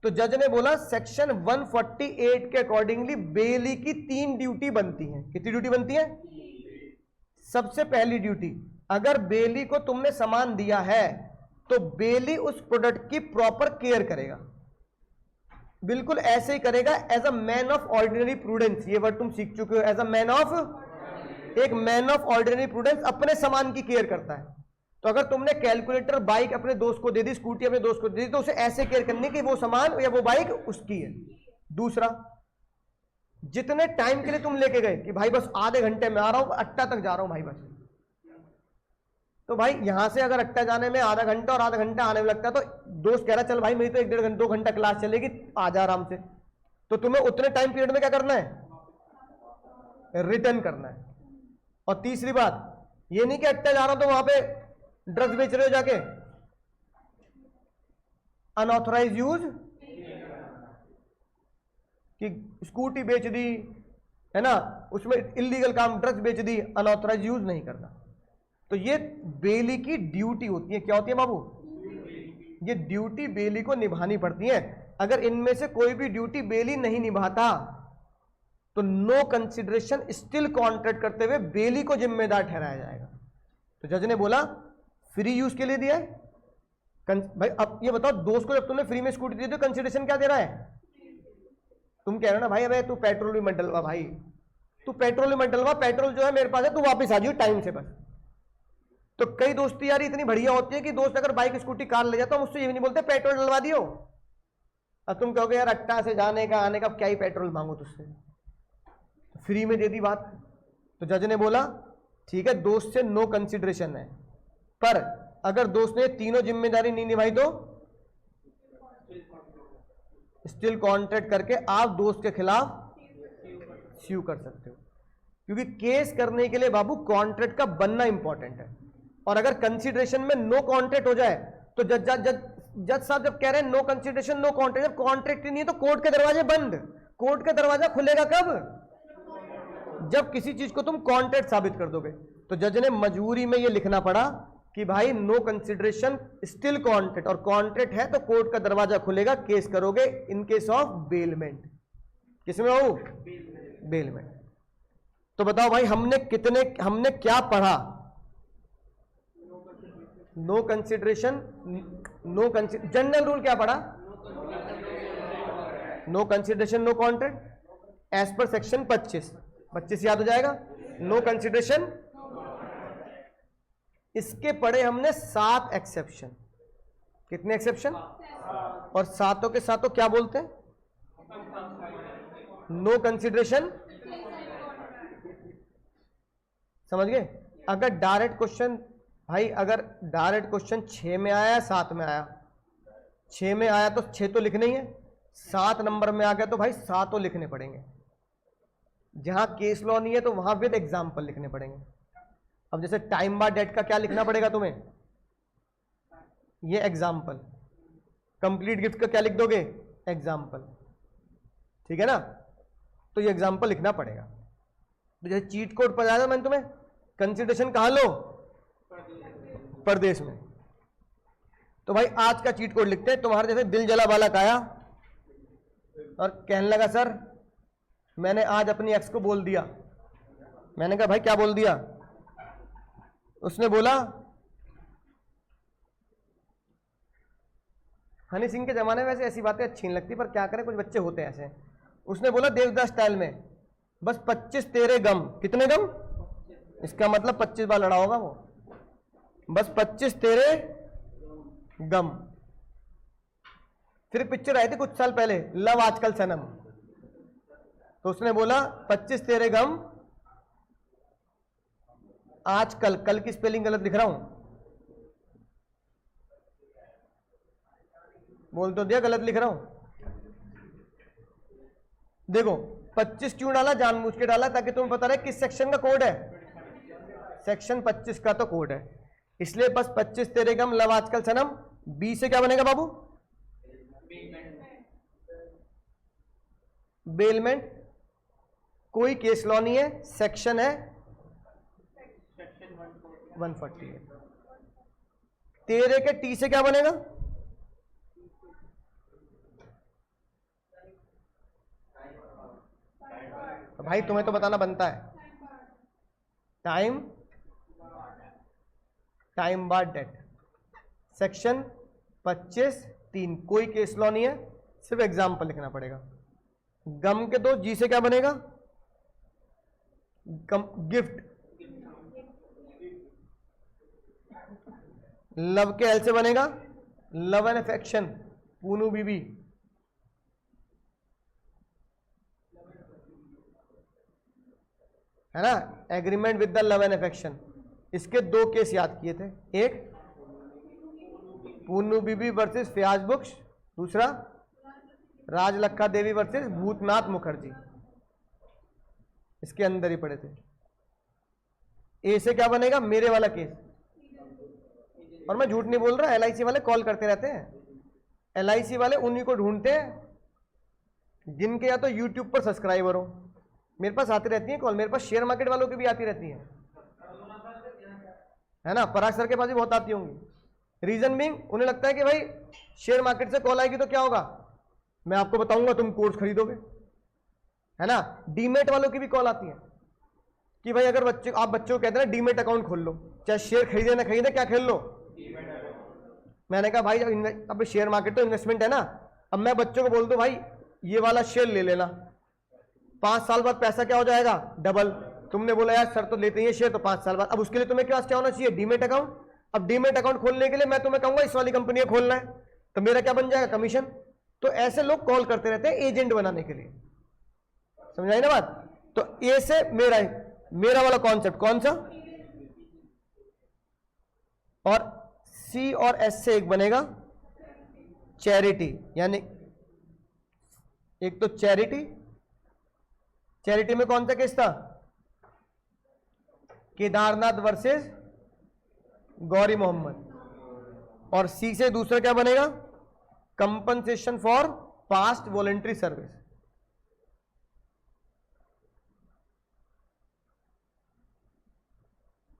तो जज ने बोला सेक्शन 148 के अकॉर्डिंगली बेली की 3 ड्यूटी बनती हैं। कितनी ड्यूटी बनती है? सबसे पहली ड्यूटी, अगर बेली को तुमने सामान दिया है तो बेली उस प्रोडक्ट की प्रॉपर केयर करेगा, बिल्कुल ऐसे ही करेगा as a man of ordinary prudence. ये वर्ड तुम सीख चुके हो, एज अ मैन ऑफ, एक मैन ऑफ ऑर्डिनरी प्रूडेंस अपने सामान की केयर करता है। तो अगर तुमने कैलकुलेटर बाइक अपने दोस्त को दे दी, स्कूटी अपने दोस्त को दे दी, तो उसे ऐसे केयर करनी कि वो सामान या वो बाइक उसकी है। दूसरा, जितने टाइम के लिए तुम लेके गए कि भाई बस आधे घंटे में आ रहा हूं, अट्टा तक जा रहा हूं भाई बस, तो भाई यहां से अगर अट्टा जाने में आधा घंटा और आधा घंटा आने में लगता है, तो दोस्त कह रहा चल भाई मेरी तो 1-1.5 घंटा 2 घंटा क्लास चलेगी, आ जा आराम से, तो तुम्हें उतने टाइम पीरियड में क्या करना है? रिटर्न करना है। और तीसरी बात, ये नहीं कि अट्टा जा रहा हूं तो वहां पे ड्रग्स बेच रहे हो जाके, अनऑथराइज यूज, कि स्कूटी बेच दी है ना, उसमें इलीगल काम ड्रग्स बेच दी, अनऑथराइज यूज नहीं करना। तो ये बेली की ड्यूटी होती है। क्या होती है बाबू? ये ड्यूटी बेली को निभानी पड़ती है। अगर इनमें से कोई भी ड्यूटी बेली नहीं निभाता तो नो कंसिडरेशन स्टिल कॉन्ट्रैक्ट करते हुए बेली को जिम्मेदार ठहराया जाएगा। तो जज ने बोला फ्री यूज के लिए दिया है भाई। अब ये बताओ, दोस्त को जब तुमने फ्री में स्कूटी दी तो कंसिडरेशन क्या दे रहा है? तुम कह रहे हो ना भाई अबे तू पेट्रोल भी मत डलवा, भाई तू पेट्रोल भी मत डलवा, पेट्रोल जो है मेरे पास है, तू वापस आ जाओ टाइम से बस। तो कई दोस्ती यार इतनी बढ़िया होती है कि दोस्त अगर बाइक स्कूटी कार ले जाता, मुझसे ये भी नहीं बोलते पेट्रोल डलवा दियो। अब तुम कहोगे यार अट्टा से जाने का आने का क्या ही पेट्रोल मांगो तुझसे, तो फ्री में दे दी बात। तो जज ने बोला ठीक है दोस्त से नो कंसिडरेशन है, पर अगर दोस्त ने तीनों जिम्मेदारी नहीं निभाई तो स्टिल कॉन्ट्रैक्ट करके आप दोस्त के खिलाफ स्यू कर सकते हो। क्योंकि केस करने के लिए बाबू कॉन्ट्रैक्ट का बनना इंपॉर्टेंट है। और अगर कंसिडरेशन में नो कॉन्ट्रैक्ट हो जाए तो जज साहब जब कह रहे हैं नो कंसिडरेशन नो कॉन्ट्रैक्ट, जब कॉन्ट्रैक्ट ही नहीं है तो कोर्ट के दरवाजे बंद। कोर्ट का दरवाजा खुलेगा कब? जब किसी चीज को तुम कॉन्ट्रैक्ट साबित कर दोगे। तो जज ने मजबूरी में यह लिखना पड़ा कि भाई नो कंसिडरेशन स्टिल कॉन्ट्रैक्ट, और कॉन्ट्रैक्ट है तो कोर्ट का दरवाजा खुलेगा, केस करोगे इन केस ऑफ बेलमेंट। किसमें हो? बेलमेंट। तो बताओ भाई हमने क्या पढ़ा? नो कंसिडरेशन, जनरल रूल क्या पढ़ा? No consideration no contract as per section 25 याद हो जाएगा। नो कंसिडरेशन, इसके पढ़े हमने 7 एक्सेप्शन। कितने एक्सेप्शन? और सातों के सातों क्या बोलते हैं? No consideration. समझ गए? अगर डायरेक्ट क्वेश्चन भाई, अगर डायरेक्ट क्वेश्चन 6 में आया 7 में आया, 6 में आया तो 6 तो लिखने ही है, 7 नंबर में आ गया तो भाई 7 लिखने पड़ेंगे। जहां केस लॉ नहीं है तो वहां विद एग्जाम्पल लिखने पड़ेंगे। अब जैसे टाइम बाय डेट का क्या लिखना पड़ेगा तुम्हें? ये एग्जाम्पल, कंप्लीट गिफ्ट का क्या लिख दोगे, एग्जाम्पल, ठीक है ना। तो ये एग्जाम्पल लिखना पड़ेगा। तो जैसे चीट कोड पढ़ाया था मैंने तुम्हें, कंसिडरेशन कहाँ लो, परदेश में। तो भाई आज का चीट कोड लिखते हैं। तुम्हारे जैसे दिल जला बालक आया और कहने लगा सर मैंने आज अपनी एक्स को बोल दिया। मैंने कहा भाई क्या बोल दिया? उसने बोला, हनी सिंह के जमाने में वैसे ऐसी बातें अच्छी नहीं लगती, पर क्या करें कुछ बच्चे होते हैं ऐसे। उसने बोला देवदास स्टाइल में, बस 25 तेरे गम। कितने गम? इसका मतलब 25 बार लड़ा होगा वो। बस 25 तेरे गम। फिर पिक्चर आई थी कुछ साल पहले, लव आजकल सनम। तो उसने बोला 25 तेरे गम आजकल। कल की स्पेलिंग गलत लिख रहा हूं, बोल तो दिया गलत लिख रहा हूं। देखो 25 क्यों डाला, जानबूझ के डाला ताकि तुम्हें पता रहे किस सेक्शन का कोड है। सेक्शन 25 का तो कोड है, इसलिए बस 25 तेरे गम लव आजकल सनम। बी से क्या बनेगा बाबू? बेलमेंट। कोई केस लॉ नहीं है, सेक्शन है 140। तेरे के टी से क्या बनेगा? भाई तुम्हें तो बताना बनता है। टाइम, टाइम बार डेट। सेक्शन 25(3). कोई केस लॉ नहीं है, सिर्फ एग्जाम्पल लिखना पड़ेगा। गम के तो जी से क्या बनेगा? गिफ्ट। लव के एल से बनेगा लव एंड अफेक्शन, पूनू बीबी। है ना, agreement with the love and affection. इसके 2 केस याद किए थे, एक पूनू बीबी वर्सेस फयाज बुक्स, दूसरा राजलक्खा देवी वर्सेस भूतनाथ मुखर्जी। इसके अंदर ही पड़े थे। ए से क्या बनेगा? मेरे वाला केस। और मैं झूठ नहीं बोल रहा, LIC वाले कॉल करते रहते हैं। LIC वाले उन्हीं को ढूंढते हैं जिनके या तो YouTube पर सब्सक्राइबर हो। मेरे पास आती रहती है कॉल, मेरे पास शेयर मार्केट वालों की भी आती रहती है ना। पराग सर के पास भी बहुत आती होंगी। रीजन बीइंग, उन्हें लगता है कि भाई शेयर मार्केट से कॉल आएगी तो क्या होगा, मैं आपको बताऊंगा, तुम कोर्स खरीदोगे, है ना। डीमेट वालों की भी कॉल आती है कि भाई अगर आप बच्चों को कहते हैं ना डीमेट अकाउंट खोल लो, चाहे शेयर खरीदे ना खरीदे, क्या खेल लो। मैंने कहा भाई अब शेयर मार्केट तो इन्वेस्टमेंट है ना। अब मैं बच्चों को बोल दूं भाई ये वाला शेयर ले लेना, 5 साल बाद पैसा क्या हो जाएगा? डबल। तुमने बोला यार सर तो लेते ही शेयर तो 5 साल बाद। अब उसके लिए तुम्हें क्या होना चाहिए? Demat account. अब डीमेट अकाउंट खोलने के लिए मैं तुम्हें कहूंगा इस वाली कंपनी को खोलना है, तो मेरा क्या बन जाएगा? कमीशन। तो ऐसे लोग कॉल करते रहते हैं एजेंट बनाने के लिए। समझाई ना बात? तो ए से मेरा वाला कॉन्सेप्ट कौन सा? और सी और एस से एक बनेगा चैरिटी। यानी एक तो चैरिटी में कौन सा केस था? केदारनाथ वर्सेस गौरी मोहम्मद। और सी से दूसरा क्या बनेगा? Compensation for past voluntary service.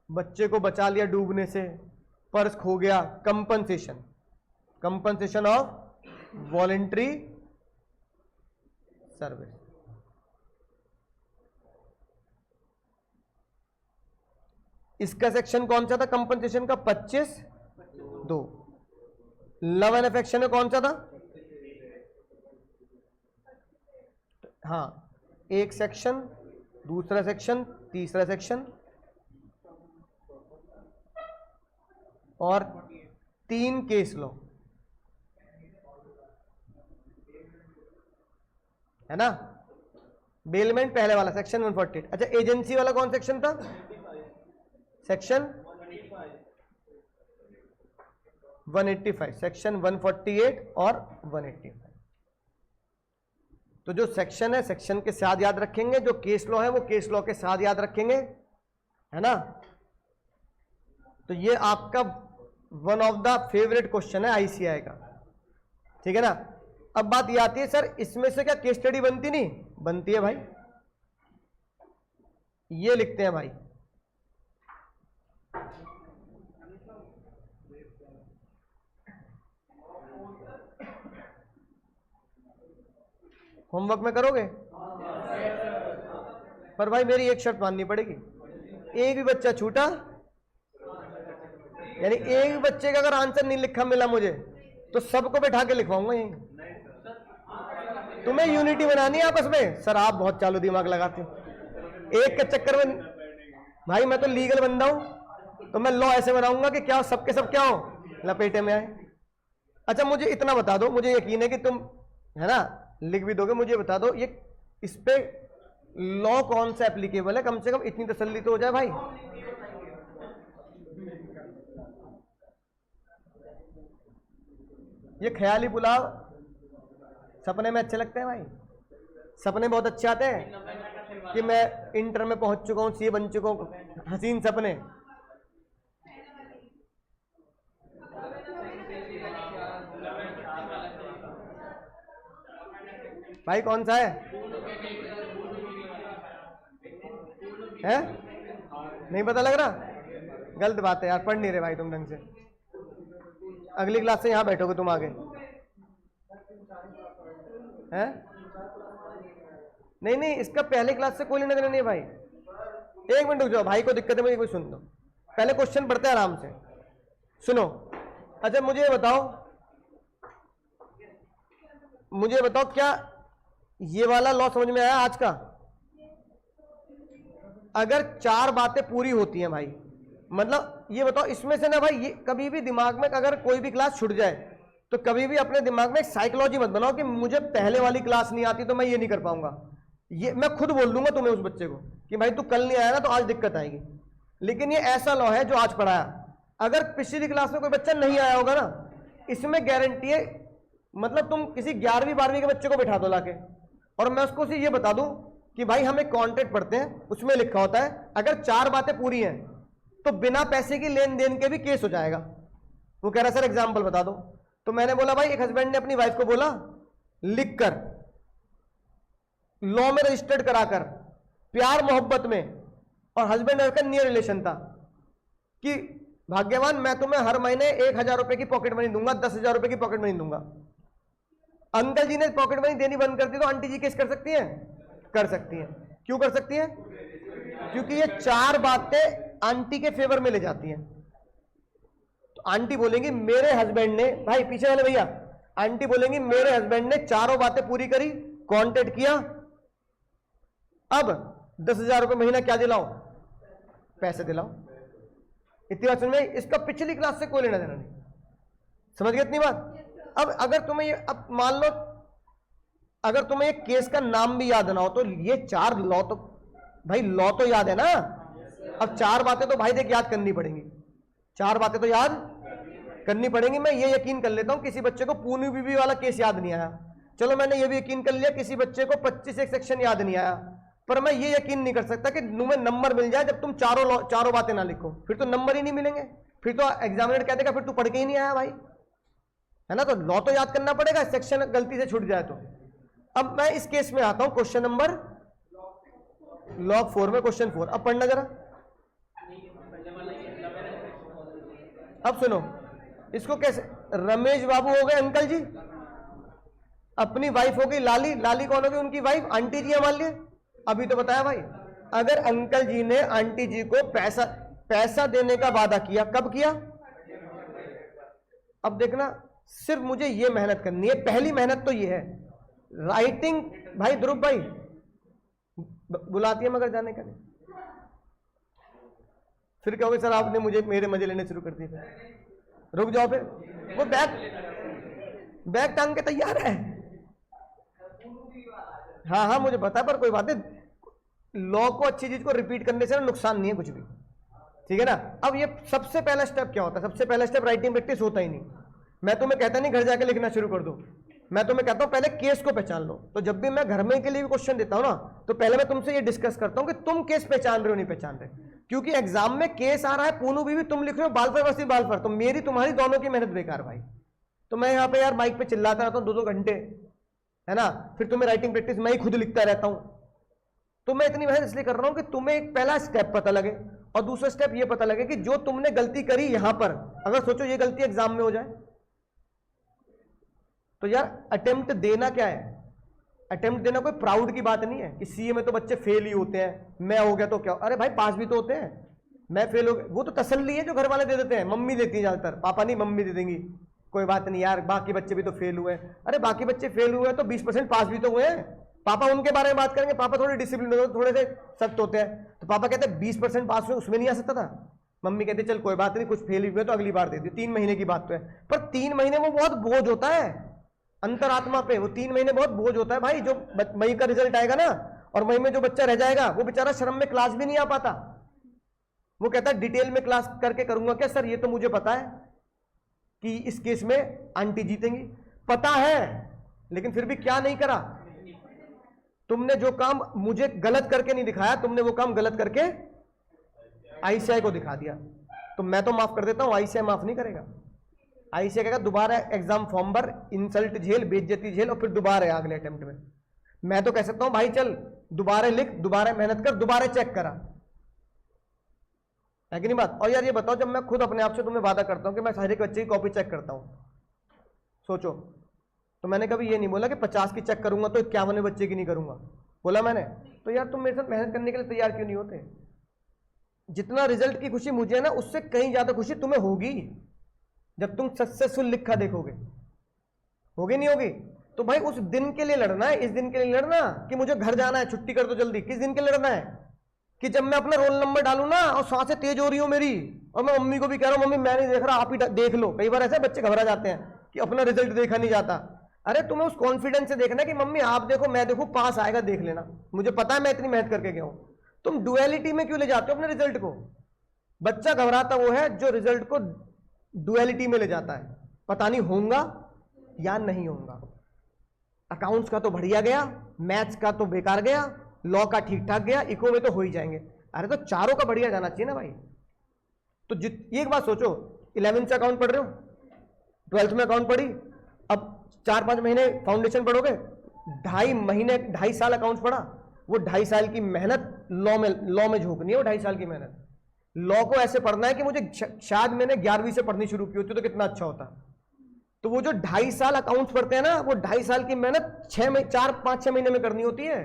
बच्चे को बचा लिया डूबने से, पर्स खो गया, कंपनसेशन ऑफ वॉलंटरी सर्विस। इसका सेक्शन कौन सा था कंपनसेशन का? 25(2). लव एंड अफेक्शन में कौन सा था? हाँ, एक सेक्शन, दूसरा सेक्शन, तीसरा सेक्शन और 3 केस लो, है ना। बेलमेंट पहले वाला सेक्शन 148। अच्छा, एजेंसी वाला कौन सेक्शन था? सेक्शन 185। सेक्शन 148 और 185। तो जो सेक्शन है सेक्शन के साथ याद रखेंगे, जो केस लॉ है वो केस लॉ के साथ याद रखेंगे, है ना। तो ये आपका one of the favourite question है आईसीआई का, ठीक है ना। अब बात ये आती है सर इसमें से क्या केस स्टडी बनती नहीं? बनती है भाई, ये लिखते हैं भाई, होमवर्क में करोगे? पर भाई मेरी एक शर्त माननी पड़ेगी, एक भी बच्चा छूटा, यानी एक भी बच्चे का अगर आंसर नहीं लिखा मिला मुझे तो सबको बैठा के लिखवाऊंगा यहीं। तुम्हें यूनिटी बनानी है आपस में। सर आप बहुत चालू दिमाग लगाते हो, एक के चक्कर में भाई मैं तो लीगल बंदा हूं, तो मैं लॉ ऐसे बनाऊंगा कि क्या सबके सब क्या हो, लपेटे में आए। अच्छा मुझे इतना बता दो, मुझे यकीन है कि तुम है ना लिख भी दोगे, मुझे बता दो ये इस पे लॉ कौन सा एप्लीकेबल है, कम से कम इतनी तसल्ली तो हो जाए भाई। ये ख्याली पुलाव सपने में अच्छे लगते हैं भाई, सपने बहुत अच्छे आते हैं कि मैं इंटर में पहुंच चुका हूं, सीए बन चुका हूं, हसीन सपने। भाई कौन सा है? नहीं पता लग रहा? गलत बात है यार, पढ़ नहीं रहे भाई तुम ढंग से। अगली क्लास से यहां बैठोगे तुम आगे हैं? नहीं नहीं, इसका पहले क्लास से कोई लेना देना नहीं है भाई। एक मिनट रुक जाओ, भाई को दिक्कत है मुझे कोई सुन दो, पहले क्वेश्चन पढ़ते हैं आराम से, सुनो। अच्छा मुझे बताओ क्या ये वाला लॉ समझ में आया आज का? अगर चार बातें पूरी होती हैं भाई, मतलब ये बताओ इसमें से ना भाई, ये कभी भी दिमाग में अगर कोई भी क्लास छूट जाए तो कभी भी अपने दिमाग में एक साइकोलॉजी मत बनाओ कि मुझे पहले वाली क्लास नहीं आती तो मैं ये नहीं कर पाऊंगा। ये मैं खुद बोल दूंगा तुम्हें, उस बच्चे को, कि भाई तू कल नहीं आया ना तो आज दिक्कत आएगी। लेकिन ये ऐसा लॉ है जो आज पढ़ाया, अगर पिछली क्लास में कोई बच्चा नहीं आया होगा ना, इसमें गारंटी है, मतलब तुम किसी 11वीं 12वीं के बच्चे को बैठा दो लाके, और मैं उसको ये बता दूं कि भाई हम एक कॉन्ट्रैक्ट पढ़ते हैं, उसमें लिखा होता है अगर चार बातें पूरी हैं तो बिना पैसे की लेन देन के भी केस हो जाएगा। वो कह रहा सर एग्जाम्पल बता दो, तो मैंने बोला भाई एक हस्बैंड ने अपनी वाइफ को बोला लिखकर, लॉ में रजिस्टर्ड कराकर, प्यार मोहब्बत में, और हस्बैंड वाइफ का नियर रिलेशन था, कि भाग्यवान मैं तुम्हें हर महीने 1000 रुपए की पॉकेट मनी दूंगा, 10,000 रुपए की पॉकेट मनी दूंगा। अंकल जी ने पॉकेट मनी देनी बंद कर दी तो आंटी जी केस कर सकती हैं? कर सकती हैं। क्यों कर सकती हैं? क्योंकि ये चार बातें आंटी के फेवर में ले जाती हैं। तो आंटी बोलेंगी मेरे हस्बैंड ने, भाई पीछे वाले भैया, आंटी बोलेंगी मेरे हस्बैंड ने चारों बातें पूरी करी, कॉन्टैक्ट किया, अब 10,000 रुपए महीना क्या दिलाओ? पैसे दिलाओ। इतनी बात समझ में? इसका पिछली क्लास से कोई लेना देना नहीं, समझ गए इतनी बात? अब अगर तुम्हें ये, अब मान लो अगर तुम्हें एक केस का नाम भी याद ना हो तो ये चार लॉ तो भाई लॉ तो याद है ना। अब चार बातें तो भाई देख याद करनी पड़ेंगी, चार बातें तो याद करनी पड़ेंगी। मैं ये यकीन कर लेता हूं किसी बच्चे को पूनी बीबी वाला केस याद नहीं आया, चलो मैंने ये भी यकीन कर लिया किसी बच्चे को 25 एक सेक्शन याद नहीं आया, पर मैं ये यकीन नहीं कर सकता कि तुम्हें नंबर मिल जाए जब तुम चारों बातें ना लिखो, फिर तो नंबर ही नहीं मिलेंगे, फिर तो एग्जामिनर कह देगा फिर तू पढ़ के ही नहीं आया भाई, है ना। तो लॉ तो याद करना पड़ेगा, सेक्शन गलती से छूट जाए तो। अब मैं इस केस में आता हूं, क्वेश्चन नंबर लॉग 4 में क्वेश्चन 4, अब पढ़ना जरा। अब सुनो इसको कैसे, रमेश बाबू हो गए अंकल जी, अपनी वाइफ हो गई लाली, लाली कौन हो गई? उनकी वाइफ, आंटी जी है मान लिए। अभी तो बताया भाई, अगर अंकल जी ने आंटी जी को पैसा देने का वादा किया, कब किया? अब देखना सिर्फ मुझे ये मेहनत करनी है, पहली मेहनत तो ये है राइटिंग। भाई ध्रुव भाई बुलाती है मगर जाने का नहीं, फिर कहोगे सर आपने मुझे मेरे मजे लेने शुरू कर दिए। रुक जाओ फिर, वो बैग टांग के तैयार है। हाँ हाँ मुझे पता है, पर कोई बात नहीं, लॉ को अच्छी चीज को रिपीट करने से नुकसान नहीं है कुछ भी, ठीक है ना। अब ये सबसे पहला स्टेप क्या होता है? सबसे पहला स्टेप राइटिंग प्रैक्टिस होता ही नहीं। मैं तुम्हें कहता नहीं घर जाके लिखना शुरू कर दो, मैं तुम्हें कहता हूं पहले केस को पहचान लो। तो जब भी मैं घर में के लिए भी क्वेश्चन देता हूं ना, तो पहले मैं तुमसे ये डिस्कस करता हूं कि तुम केस पहचान रहे हो नहीं पहचान रहे। क्योंकि एग्जाम में केस आ रहा है, पूनू भी तुम लिख रहे हो बालफर वर्सेस बालफर, तो मेरी तुम्हारी दोनों की मेहनत बेकार भाई। तो मैं यहाँ पे यार माइक पे चिल्लाता रहता हूँ 2-2 घंटे, है ना, फिर तुम्हें राइटिंग प्रैक्टिस मैं ही खुद लिखता रहता हूं। तो मैं इतनी मेहनत इसलिए कर रहा हूं कि तुम्हें एक पहला स्टेप पता लगे, और दूसरा स्टेप ये पता लगे कि जो तुमने गलती करी यहां पर, अगर सोचो ये गलती एग्जाम में हो जाए, तो यार अटेम्प्ट देना क्या है? अटेम्प्ट देना कोई प्राउड की बात नहीं है कि सीए में तो बच्चे फेल ही होते हैं, मैं हो गया तो क्या, अरे भाई पास भी तो होते हैं, मैं फेल हो गया वो तो तसल्ली है जो घर वाले दे देते हैं, मम्मी देती है ज्यादातर, पापा नहीं मम्मी दे देंगी, कोई बात नहीं यार बाकी बच्चे भी तो फेल हुए। अरे बाकी बच्चे फेल हुए तो 20% पास भी तो हुए हैं। पापा उनके बारे में बात करेंगे, पापा थोड़े डिसिप्लिन होते हैं, थोड़े से सख्त होते हैं, तो पापा कहते हैं 20% पास हुए उसमें नहीं आ सकता था, मम्मी कहती चल कोई बात नहीं कुछ फेल हुए तो अगली बार दे दी, 3 महीने की बात तो है। पर 3 महीने वो बहुत बोझ होता है अंतरात्मा पे, वो 3 महीने बहुत बोझ होता है भाई। जो मई का रिजल्ट आएगा ना, और मई में जो बच्चा रह जाएगा वो बेचारा शर्म में क्लास भी नहीं आ पाता, वो कहता है डिटेल में क्लास करके करूंगा क्या सर, ये तो मुझे पता है कि इस केस में आंटी जीतेंगी, पता है, लेकिन फिर भी क्या नहीं करा, तुमने जो काम मुझे गलत करके नहीं दिखाया, तुमने वो काम गलत करके आईसीआई को दिखा दिया। तो मैं तो माफ कर देता हूं, आईसीआई माफ नहीं करेगा। आईसीआई कहेगा दोबारा एग्जाम फॉर्म भर, इंसल्ट झेल, बेइज्जती झेल, और फिर दोबारा अगले अटेम्प्ट में। मैं तो कह सकता हूं भाई चल दोबारा लिख, दोबारा मेहनत कर, दोबारा चेक करा, है कि नहीं बात। और यार ये बताओ, जब मैं खुद अपने आप से तुम्हें वादा करता हूं कि मैं हर एक बच्चे की कॉपी चेक करता हूं, सोचो, तो मैंने कभी ये नहीं बोला कि 50 की चेक करूंगा तो 51वें बच्चे की नहीं करूंगा, बोला मैंने? तो यार तुम मेरे साथ मेहनत करने के लिए तैयार क्यों नहीं होते? जितना रिजल्ट की खुशी मुझे है ना, उससे कहीं ज्यादा खुशी तुम्हें होगी जब तुम सक्सेसफुल लिखा देखोगे, होगी नहीं होगी? तो भाई उस दिन के लिए लड़ना है, इस दिन के लिए लड़ना कि मुझे घर जाना है, छुट्टी कर दो जल्दी। किस दिन के लिए लड़ना है? कि जब मैं अपना रोल नंबर डालू ना और सांसें तेज हो रही हो मेरी, और मैं मम्मी को भी कह रहा हूं मम्मी मैं नहीं देख रहा, आप ही देख लो। कई बार ऐसे बच्चे घबरा जाते हैं कि अपना रिजल्ट देखा नहीं जाता। अरे तुम्हें उस कॉन्फिडेंस से देखना कि मम्मी आप देखो मैं देखो पास आएगा, देख लेना, मुझे पता है मैं इतनी मेहनत करके गया हूं। तुम डुअलिटी में क्यों ले जाते हो अपने रिजल्ट को? बच्चा घबराता वो है जो रिजल्ट को डुअलिटी में ले जाता है, पता नहीं होगा या नहीं होगा। अकाउंट्स का तो बढ़िया गया, मैथ्स का तो बेकार गया, लॉ का ठीक ठाक गया, इको में तो हो ही जाएंगे। अरे तो चारों का बढ़िया जाना चाहिए ना भाई। तो एक बात सोचो, 11th से अकाउंट पढ़ रहे हो, 12th में अकाउंट पढ़ी, अब 4-5 महीने फाउंडेशन पढ़ोगे, 2.5 साल अकाउंट्स पढ़ा, वो 2.5 साल की मेहनत लॉ में झोंकनी है। वो 2.5 साल की मेहनत लॉ को ऐसे पढ़ना है कि मुझे शायद मैंने 11वीं से पढ़नी शुरू की होती तो कितना अच्छा होता। तो वो जो 2.5 साल अकाउंट्स पढ़ते हैं ना, वो 2.5 साल की मेहनत 4-5-6 महीने में करनी होती है।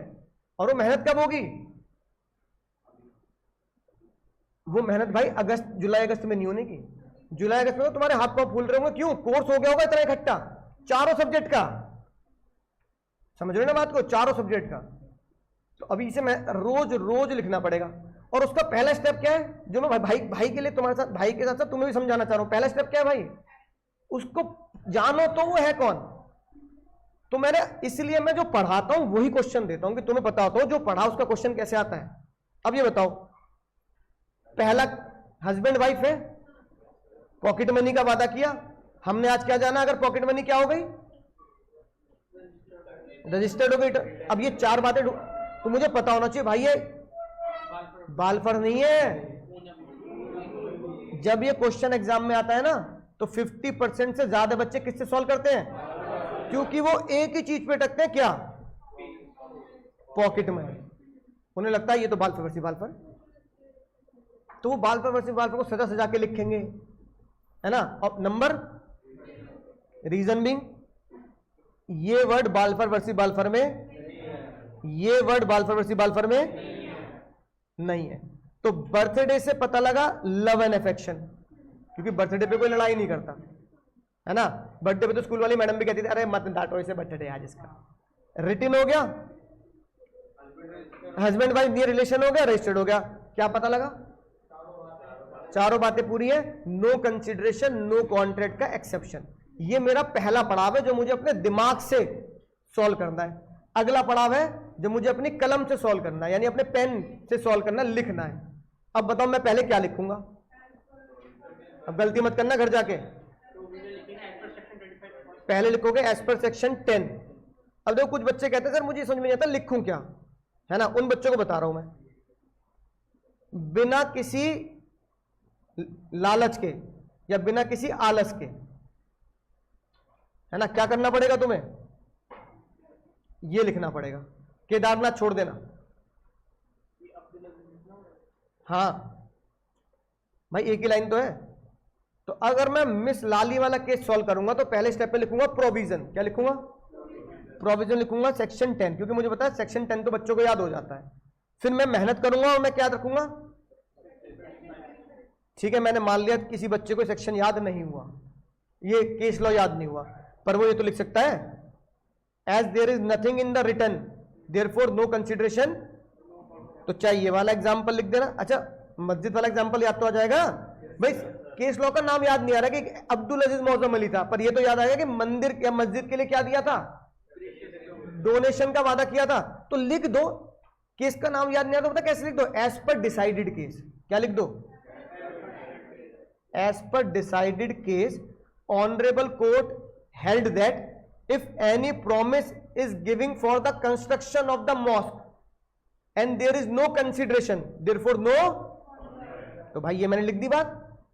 और वो मेहनत कब होगी? वो मेहनत भाई जुलाई अगस्त में नहीं होने की। जुलाई अगस्त में तो तुम्हारे हाथ पांव फूल रहे होंगे, क्यों? कोर्स हो गया होगा इतना इकट्ठा, 4 सब्जेक्ट का, समझ रहे ना बात को, 4 सब्जेक्ट का। तो अभी इसे मैं रोज लिखना पड़ेगा। और उसका पहला स्टेप क्या है, जो मैं भाई के लिए तुम्हारे साथ, भाई के साथ साथ तुम्हें भी समझाना चाह रहा हूं। पहला स्टेप क्या है भाई? उसको जानो तो वो है कौन। तो मैंने इसलिए मैं जो पढ़ाता हूं वही क्वेश्चन देता हूं कि तुम्हें पता होता हो जो पढ़ा उसका क्वेश्चन कैसे आता है। अब ये बताओ, पहला हस्बैंड वाइफ है, पॉकेट मनी का वादा किया, हमने आज क्या जाना अगर पॉकेट मनी क्या हो गई? रजिस्टर्ड हो गई। अब ये 4 बातें तो मुझे पता होना चाहिए भाई, ये बालफर नहीं है। जब ये क्वेश्चन एग्जाम में आता है ना, तो 50% से ज्यादा बच्चे किससे सॉल्व करते हैं? क्योंकि वो एक ही चीज पे अटकते हैं, क्या? Pocket money. उन्हें लगता है ये तो बालफर वर्सेस बालफर, तो वो बालफर वर्सेस बालफर को सजा सजा के लिखेंगे, है ना। और नंबर रीजन बिंग, ये वर्ड बालफर वर्सेस बालफर में, ये वर्ड बालफर वर्सेस बालफर में नहीं है। तो बर्थडे से पता लगा लव एंड अफेक्शन, क्योंकि बर्थडे पे कोई लड़ाई नहीं करता, है ना। बर्थडे पे तो स्कूल वाली मैडम भी कहती थी अरे मत डांटो इसे, बर्थडे आज इसका। रिटन हो गया, हस्बैंड वाइफ ये रिलेशन हो गया, रजिस्टर्ड हो गया। क्या पता लगा? चारों बातें पूरी है। नो कंसिडरेशन, नो कॉन्ट्रैक्ट का एक्सेप्शन। ये मेरा पहला पड़ाव है जो मुझे अपने दिमाग से सॉल्व करना है। अगला पड़ाव है जो मुझे अपनी कलम से सॉल्व करना है, यानी अपने पेन से सॉल्व करना, लिखना है। अब बताओ मैं पहले क्या लिखूंगा? अब गलती मत करना घर जाके, पहले लिखोगे एज पर सेक्शन 10। अब देखो कुछ बच्चे कहते हैं सर मुझे समझ में नहीं आता लिखूं क्या, है ना, उन बच्चों को बता रहा हूं मैं, बिना किसी लालच के या बिना किसी आलस के, है ना, क्या करना पड़ेगा तुम्हें, ये लिखना पड़ेगा, केदारनाथ छोड़ देना। हाँ भाई एक ही लाइन तो है। तो अगर मैं मिस लाली वाला केस सॉल्व करूंगा तो पहले स्टेप पे लिखूंगा प्रोविजन, क्या लिखूंगा, प्रोविजन लिखूंगा सेक्शन 10, क्योंकि मुझे पता है सेक्शन 10 तो बच्चों को याद हो जाता है। फिर मैं मेहनत करूंगा और मैं क्या रखूंगा, ठीक है, मैंने मान लिया किसी बच्चे को सेक्शन याद नहीं हुआ, ये केस लॉ याद नहीं हुआ, पर वो ये तो लिख सकता है as there is nothing in the written therefore no consideration, तो चाहिए वाला एग्जाम्पल लिख देना। अच्छा मस्जिद वाला एग्जाम्पल याद तो आ जाएगा भाई, केस लॉ का नाम याद नहीं आ रहा कि अब्दुल अजीज मौजम अली था, पर ये तो याद आएगा कि मंदिर या मस्जिद के लिए क्या दिया था, डोनेशन का वादा किया था, तो लिख दो। केस का नाम याद नहीं आता पता कैसे लिख दो, एज पर डिसाइडेड केस, क्या लिख दो, as per decided case honourable court held that if any promise is giving for the construction of the mosque and there is no consideration therefore no, तो भाई ये मैंने लिख दी बात,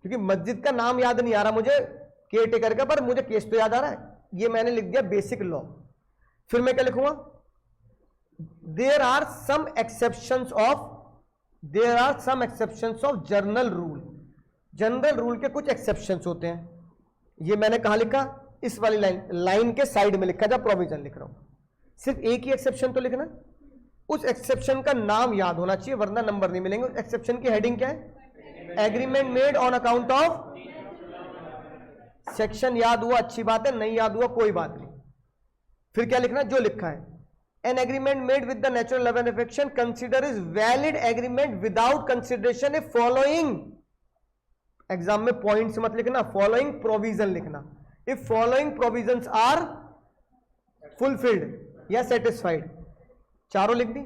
क्योंकि मस्जिद का नाम याद नहीं आ रहा मुझे केयर टेकर का, पर मुझे केस तो याद आ रहा है, ये मैंने लिख दिया बेसिक लॉ। फिर मैं क्या लिखूंगा, there are some exceptions of general rule, general rule के कुछ एक्सेप्शंस होते हैं, ये मैंने कहां लिखा, इस वाली लाइन के साइड में लिखा, जब प्रोविजन लिख रहा हूं, सिर्फ एक ही एक्सेप्शन तो लिखना, उस एक्सेप्शन का नाम याद होना चाहिए वरना नंबर नहीं मिलेंगे। उस एक्सेप्शन की हेडिंग क्या है, agreement made on account of, section याद हुआ अच्छी बात है, नहीं याद हुआ कोई बात नहीं। फिर क्या लिखना, जो लिखा है, an agreement made with the natural love and affection consider is valid agreement without consideration if following, एग्जाम में पॉइंट्स मत लिखना, फॉलोइंग प्रोविजन लिखना, if following provisions are fulfilled या सेटिस्फाइड, चारों लिख दी,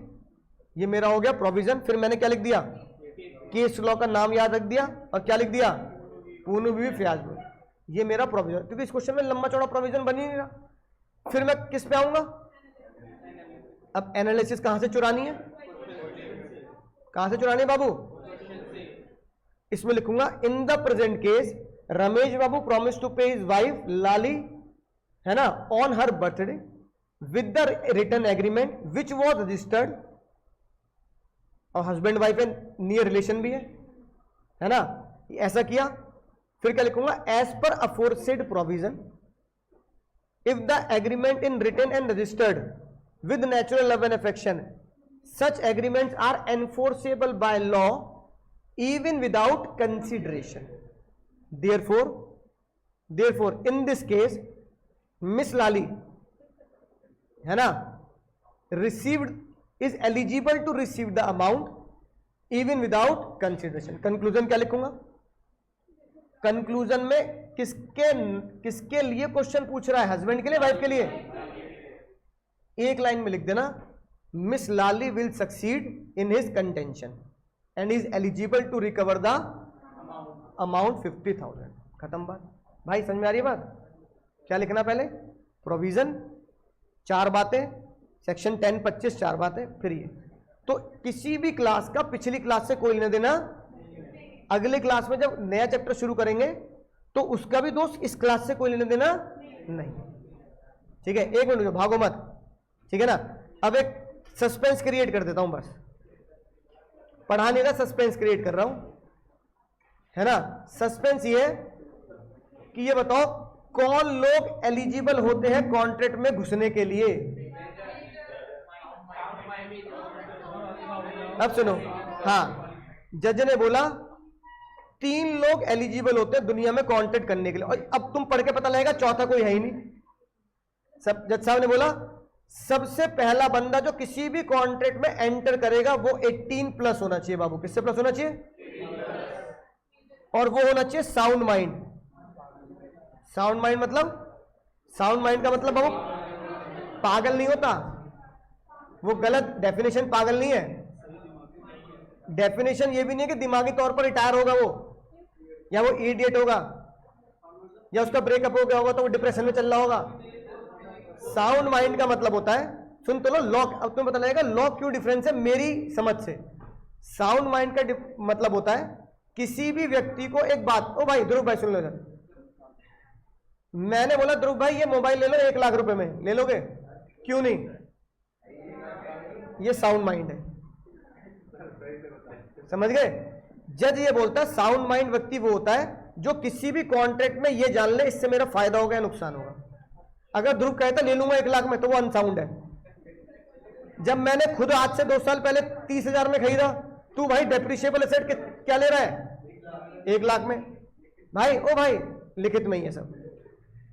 ये मेरा हो गया प्रोविजन। फिर मैंने क्या लिख दिया, केस लॉ का नाम याद रख दिया, और क्या लिख दिया, पूर्ण भी फ्याज, ये मेरा प्रोविजन, क्योंकि इस क्वेश्चन में लंबा चौड़ा प्रोविजन बन ही नहीं रहा। फिर मैं किस पे आऊंगा, अब एनालिसिस कहां से चुरानी है, कहां से चुरानी है बाबू, इसमें लिखूंगा in the present case Ramesh Babu promise to pay his wife Lali, है ना, on her birthday with the written agreement which was registered, और हस्बैंड वाइफ है, नियर रिलेशन भी है ना, ऐसा किया। फिर क्या लिखूंगा, as per aforesaid provision if the agreement in written and registered with natural love and affection such agreements are enforceable by law even without consideration, therefore in this case Miss Lali, है ना, received is eligible to receive the amount even without consideration। Conclusion क्या लिखूंगा, conclusion में किसके लिए question पूछ रहा है, हस्बैंड के लिए, वाइफ के लिए, एक लाइन में लिख देना, Miss Lali will succeed in his contention and is eligible to recover the amount 50,000, खत्म बात। भाई समझ में आ रही है बात, क्या लिखना, पहले प्रोविजन, चार बातें, सेक्शन 10, 25 चार बातें, फिर ये। तो किसी भी क्लास का पिछली क्लास से कोई लेना देना, अगले क्लास में जब नया चैप्टर शुरू करेंगे तो उसका भी दोस्त इस क्लास से कोई लेना देना नहीं, ठीक है, एक मिनट भागो मत, ठीक है ना। अब एक सस्पेंस क्रिएट कर देता हूं, बस पढ़ा नहीं रहा, सस्पेंस क्रिएट कर रहा हूं, है ना। सस्पेंस ये है कि ये बताओ कौन लोग एलिजिबल होते हैं कॉन्ट्रैक्ट में घुसने के लिए, अब सुनो, हाँ, जज ने बोला 3 लोग एलिजिबल होते हैं दुनिया में कॉन्ट्रैक्ट करने के लिए, और अब तुम पढ़ के पता लगेगा चौथा कोई है ही नहीं। सब जज साहब ने बोला सबसे पहला बंदा जो किसी भी कॉन्ट्रैक्ट में एंटर करेगा वो 18 प्लस होना चाहिए बाबू, किससे प्लस होना चाहिए, और वो होना चाहिए साउंड माइंड। साउंड माइंड मतलब, साउंड माइंड का मतलब बाबू पागल नहीं होता, वो गलत डेफिनेशन, पागल नहीं है, डेफिनेशन ये भी नहीं है कि दिमागी तौर पर रिटायर होगा वो, या वो इडियट होगा, या उसका ब्रेकअप हो गया होगा तो वो डिप्रेशन में चल रहा होगा। साउंड माइंड का मतलब होता है, सुन तो लो लॉक, अब तुम्हें पता लगेगा लॉक क्यों डिफरेंस है मेरी समझ से। साउंड माइंड का मतलब होता है किसी भी व्यक्ति को एक बात, ओ भाई ध्रुव भाई सुन लो सर, मैंने बोला ध्रुव भाई ये मोबाइल ले लो 1 लाख रुपए में, ले लोगे? क्यों नहीं? ये साउंड माइंड है, समझ गए? जज ये बोलता है साउंड माइंड व्यक्ति वो होता है जो किसी भी कॉन्ट्रैक्ट में ये जान ले इससे मेरा फायदा होगा या नुकसान होगा। अगर ध्रुव कहता ले लूंगा 1 लाख में तो वो अनसाउंड है। जब मैंने खुद आज से 2 साल पहले 30,000 में खरीदा, तू भाई डेप्रिशिएबल एसेट क्या ले रहा है 1 लाख में? भाई ओ भाई लिखित में ही है, सब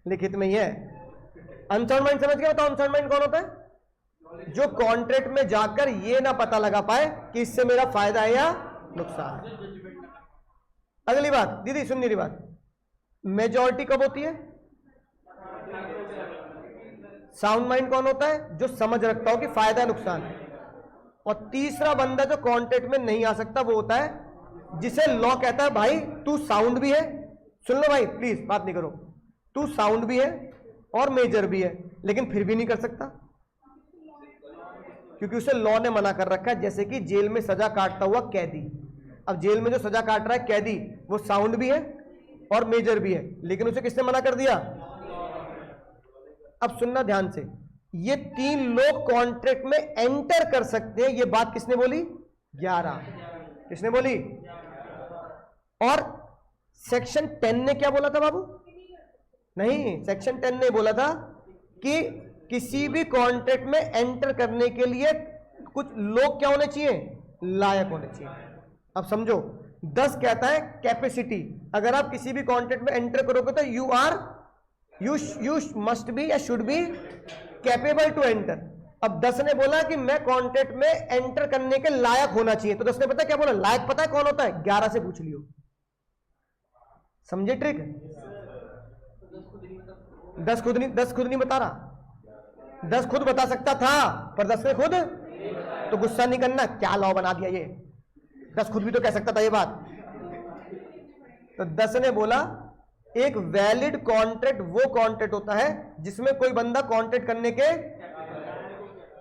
लिखित में ही है। अनसाउंड माइंड समझ गया? बताओ अनसाउंड माइंड कौन होता है? जो कॉन्ट्रैक्ट में जाकर ये ना पता लगा पाए कि इससे मेरा फायदा है या नुकसान है। अगली बात दीदी सुन मेरी बात, मेजॉरिटी कब होती है? साउंड माइंड कौन होता है? जो समझ रखता हो कि फायदा नुकसान है। और तीसरा बंदा जो कॉन्ट्रैक्ट में नहीं आ सकता वो होता है जिसे लॉ कहता है भाई तू साउंड भी है, सुन लो भाई प्लीज बात नहीं करो, तू साउंड भी है और मेजर भी है, लेकिन फिर भी नहीं कर सकता क्योंकि उसे लॉ ने मना कर रखा है। जैसे कि जेल में सजा काटता हुआ कैदी, अब जेल में जो सजा काट रहा है कैदी वो साउंड भी है और मेजर भी है, लेकिन उसे किसने मना कर दिया? अब सुनना ध्यान से, ये 3 लोग कॉन्ट्रैक्ट में एंटर कर सकते हैं। ये बात किसने बोली? 11। किसने बोली? और सेक्शन 10 ने क्या बोला था बाबू? नहीं, सेक्शन 10 ने बोला था कि किसी भी कॉन्ट्रैक्ट में एंटर करने के लिए कुछ लोग क्या होने चाहिए? लायक होने चाहिए। अब समझो 10 कहता है कैपेसिटी, अगर आप किसी भी कॉन्ट्रैक्ट में एंटर करोगे तो यू मस्ट बी या should be capable to enter. अब 10 ने बोला कि मैं कॉन्ट्रैक्ट में एंटर करने के लायक होना चाहिए, तो 10 ने पता क्या बोला? लायक पता है कौन होता है? 11 से पूछ लियो। समझे ट्रिक? 10 खुद नहीं बता रहा, 10 खुद बता सकता था पर 10 ने खुद, तो गुस्सा नहीं करना, क्या लॉ बना दिया ये? 10 खुद भी तो कह सकता था ये बात। तो 10 ने बोला एक वैलिड कॉन्ट्रैक्ट वो कॉन्ट्रैक्ट होता है जिसमें कोई बंदा कॉन्ट्रैक्ट करने के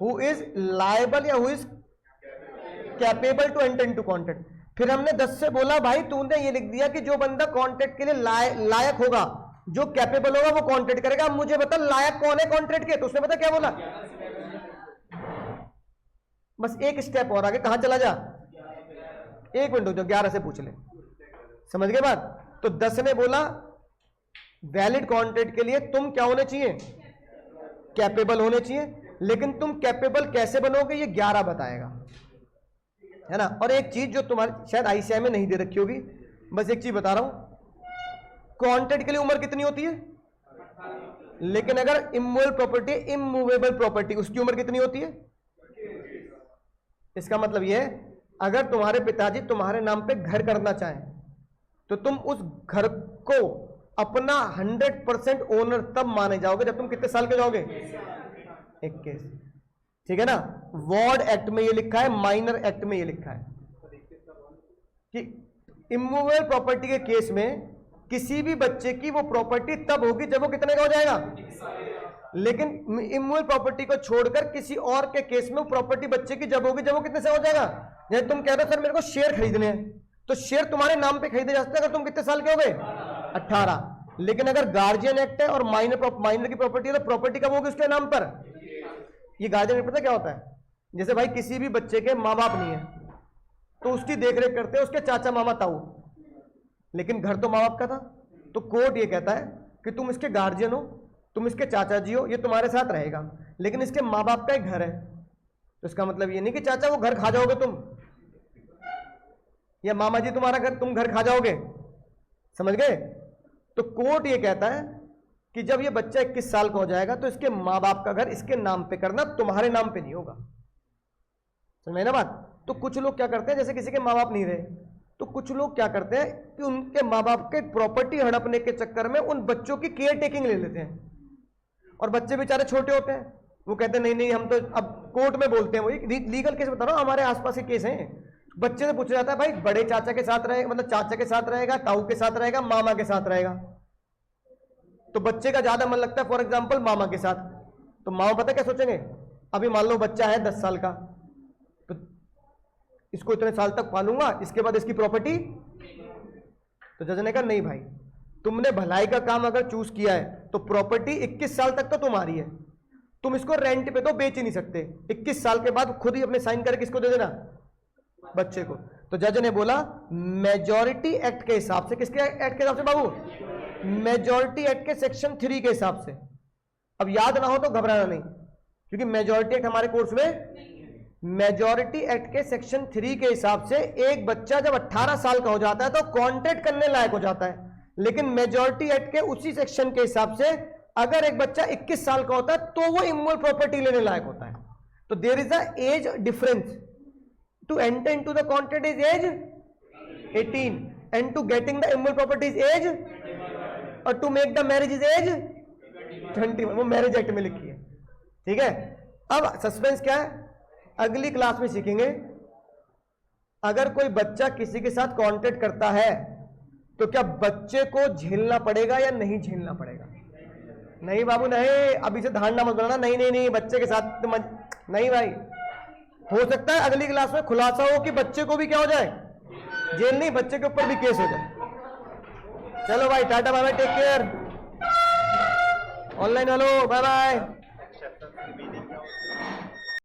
हु इज लायबल या who is capable to enter into contract. फिर हमने 10 से बोला भाई तूने ये लिख दिया कि जो बंदा कॉन्ट्रैक्ट के लिए लायक होगा, जो कैपेबल होगा वो कॉन्ट्रैक्ट करेगा। अब मुझे बता लायक कौन है कॉन्ट्रैक्ट के? तो उसने बता क्या बोला? बस एक स्टेप और आगे, कहां चला जा? 1 मिनट जो 11 से पूछ ले, समझ गए बात? तो 10 ने बोला वैलिड कॉन्ट्रैक्ट के लिए तुम क्या होने चाहिए? कैपेबल होने चाहिए, लेकिन तुम कैपेबल कैसे बनोगे ये 11 बताएगा, है ना। और एक चीज जो तुम्हारे शायद आईसीआई में नहीं दे रखी होगी, बस एक चीज बता रहा हूं, कॉन्ट्रैक्ट के लिए उम्र कितनी होती है? लेकिन अगर इमूवेबल प्रॉपर्टी उसकी उम्र कितनी होती है? इसका मतलब यह है अगर तुम्हारे पिताजी तुम्हारे नाम पे घर करना चाहें तो तुम उस घर को अपना 100% ओनर तब माने जाओगे जब तुम कितने साल के जाओगे? 21। ठीक है ना। वार्ड एक्ट में ये लिखा है, माइनर एक्ट में ये लिखा है कि इमूवेबल प्रॉपर्टी के केस में किसी भी बच्चे की वो प्रॉपर्टी तब होगी जब वो कितने का हो जाएगा। लेकिन इमूवेबल प्रॉपर्टी को छोड़कर किसी और के केस में प्रॉपर्टी बच्चे की जब होगी जब वो कितने से हो जाएगा। जैसे तुम कह रहे हो सर मेरे को शेयर खरीदने हैं, तो शेयर तुम्हारे नाम पे खरीदे जा सकते हैं अगर तुम कितने साल के हो गए? 18। लेकिन अगर गार्जियन एक्ट है और माइनर की प्रॉपर्टी है तो प्रॉपर्टी कब होगी उसके नाम पर? ये गार्जियन एक्ट पता क्या होता है? जैसे भाई किसी भी बच्चे के माँ बाप नहीं है तो उसकी देखरेख करते हैं उसके चाचा मामा ताऊ, लेकिन घर तो माँ बाप का था, तो कोर्ट ये कहता है कि तुम इसके गार्जियन हो, तुम इसके चाचा जी हो, ये तुम्हारे साथ रहेगा, लेकिन इसके माँ बाप का एक घर है। तो इसका मतलब ये नहीं कि चाचा वो घर खा जाओगे तुम, या मामा जी तुम्हारा घर तुम घर खा जाओगे, समझ गए। तो कोर्ट ये कहता है कि जब ये बच्चा 21 साल का हो जाएगा तो इसके माँ बाप का घर इसके नाम पे करना, तुम्हारे नाम पे नहीं होगा। समझ में ना बात। तो कुछ लोग क्या करते हैं, जैसे किसी के माँ बाप नहीं रहे तो कुछ लोग क्या करते हैं कि उनके माँ बाप के प्रॉपर्टी हड़पने के चक्कर में उन बच्चों की केयर टेकिंग ले लेते हैं, और बच्चे बेचारे छोटे होते हैं, वो कहते हैं नहीं नहीं हम तो, अब कोर्ट में बोलते हैं, वही लीगल केस बता रहा हूं, हमारे आसपास के केस हैं। बच्चे से पूछा जाता है भाई बड़े चाचा के साथ रहेगा, मतलब चाचा के साथ रहेगा, ताऊ के साथ रहेगा, मामा के साथ रहेगा, तो बच्चे का ज्यादा मन लगता है फॉर एग्जाम्पल मामा के साथ, तो मामा पता क्या सोचेंगे, अभी मान लो बच्चा है 10 साल का, तो इसको इतने साल तक पालूंगा, इसके बाद इसकी प्रॉपर्टी। तो जज ने कहा नहीं भाई, तुमने भलाई का काम अगर चूज किया है तो प्रॉपर्टी 21 साल तक तो तुम्हारी है, तुम इसको रेंट पे तो बेच ही नहीं सकते। 21 साल के बाद खुद ही अपने साइन करके किसको दे देना, बच्चे को। तो जज ने बोला मेजॉरिटी एक्ट के हिसाब से, किसके एक्ट के हिसाब से बाबू, मेजॉरिटी एक्ट के सेक्शन 3 के हिसाब से। अब याद ना हो तो घबराना नहीं, क्योंकि मेजॉरिटी एक्ट हमारे कोर्स में, मेजॉरिटी एक्ट के सेक्शन 3 के हिसाब से एक बच्चा जब 18 साल का हो जाता है तो कॉन्ट्रैक्ट करने लायक हो जाता है। लेकिन मेजॉरिटी एक्ट के उसी सेक्शन के हिसाब से अगर एक बच्चा 21 साल का होता है तो वो इमूवेबल प्रॉपर्टी लेने लायक होता है। तो there is a age difference, to enter into the contract is age 18 and to getting the immovable property is age, और to make the marriage is age 21। वो मैरिज एक्ट में लिखी है, ठीक है। अब सस्पेंस क्या है, अगली क्लास में सीखेंगे। अगर कोई बच्चा किसी के साथ कॉन्ट्रैक्ट करता है तो क्या बच्चे को झेलना पड़ेगा या नहीं झेलना पड़ेगा? नहीं बाबू नहीं, अभी से धारणा मत बनाना, नहीं नहीं नहीं बच्चे के साथ तो नहीं भाई। हो सकता है अगली क्लास में खुलासा हो कि बच्चे को भी क्या हो जाए, जेल नहीं, बच्चे के ऊपर भी केस हो जाए। चलो भाई tata bye bye, take care. Online hello bye bye.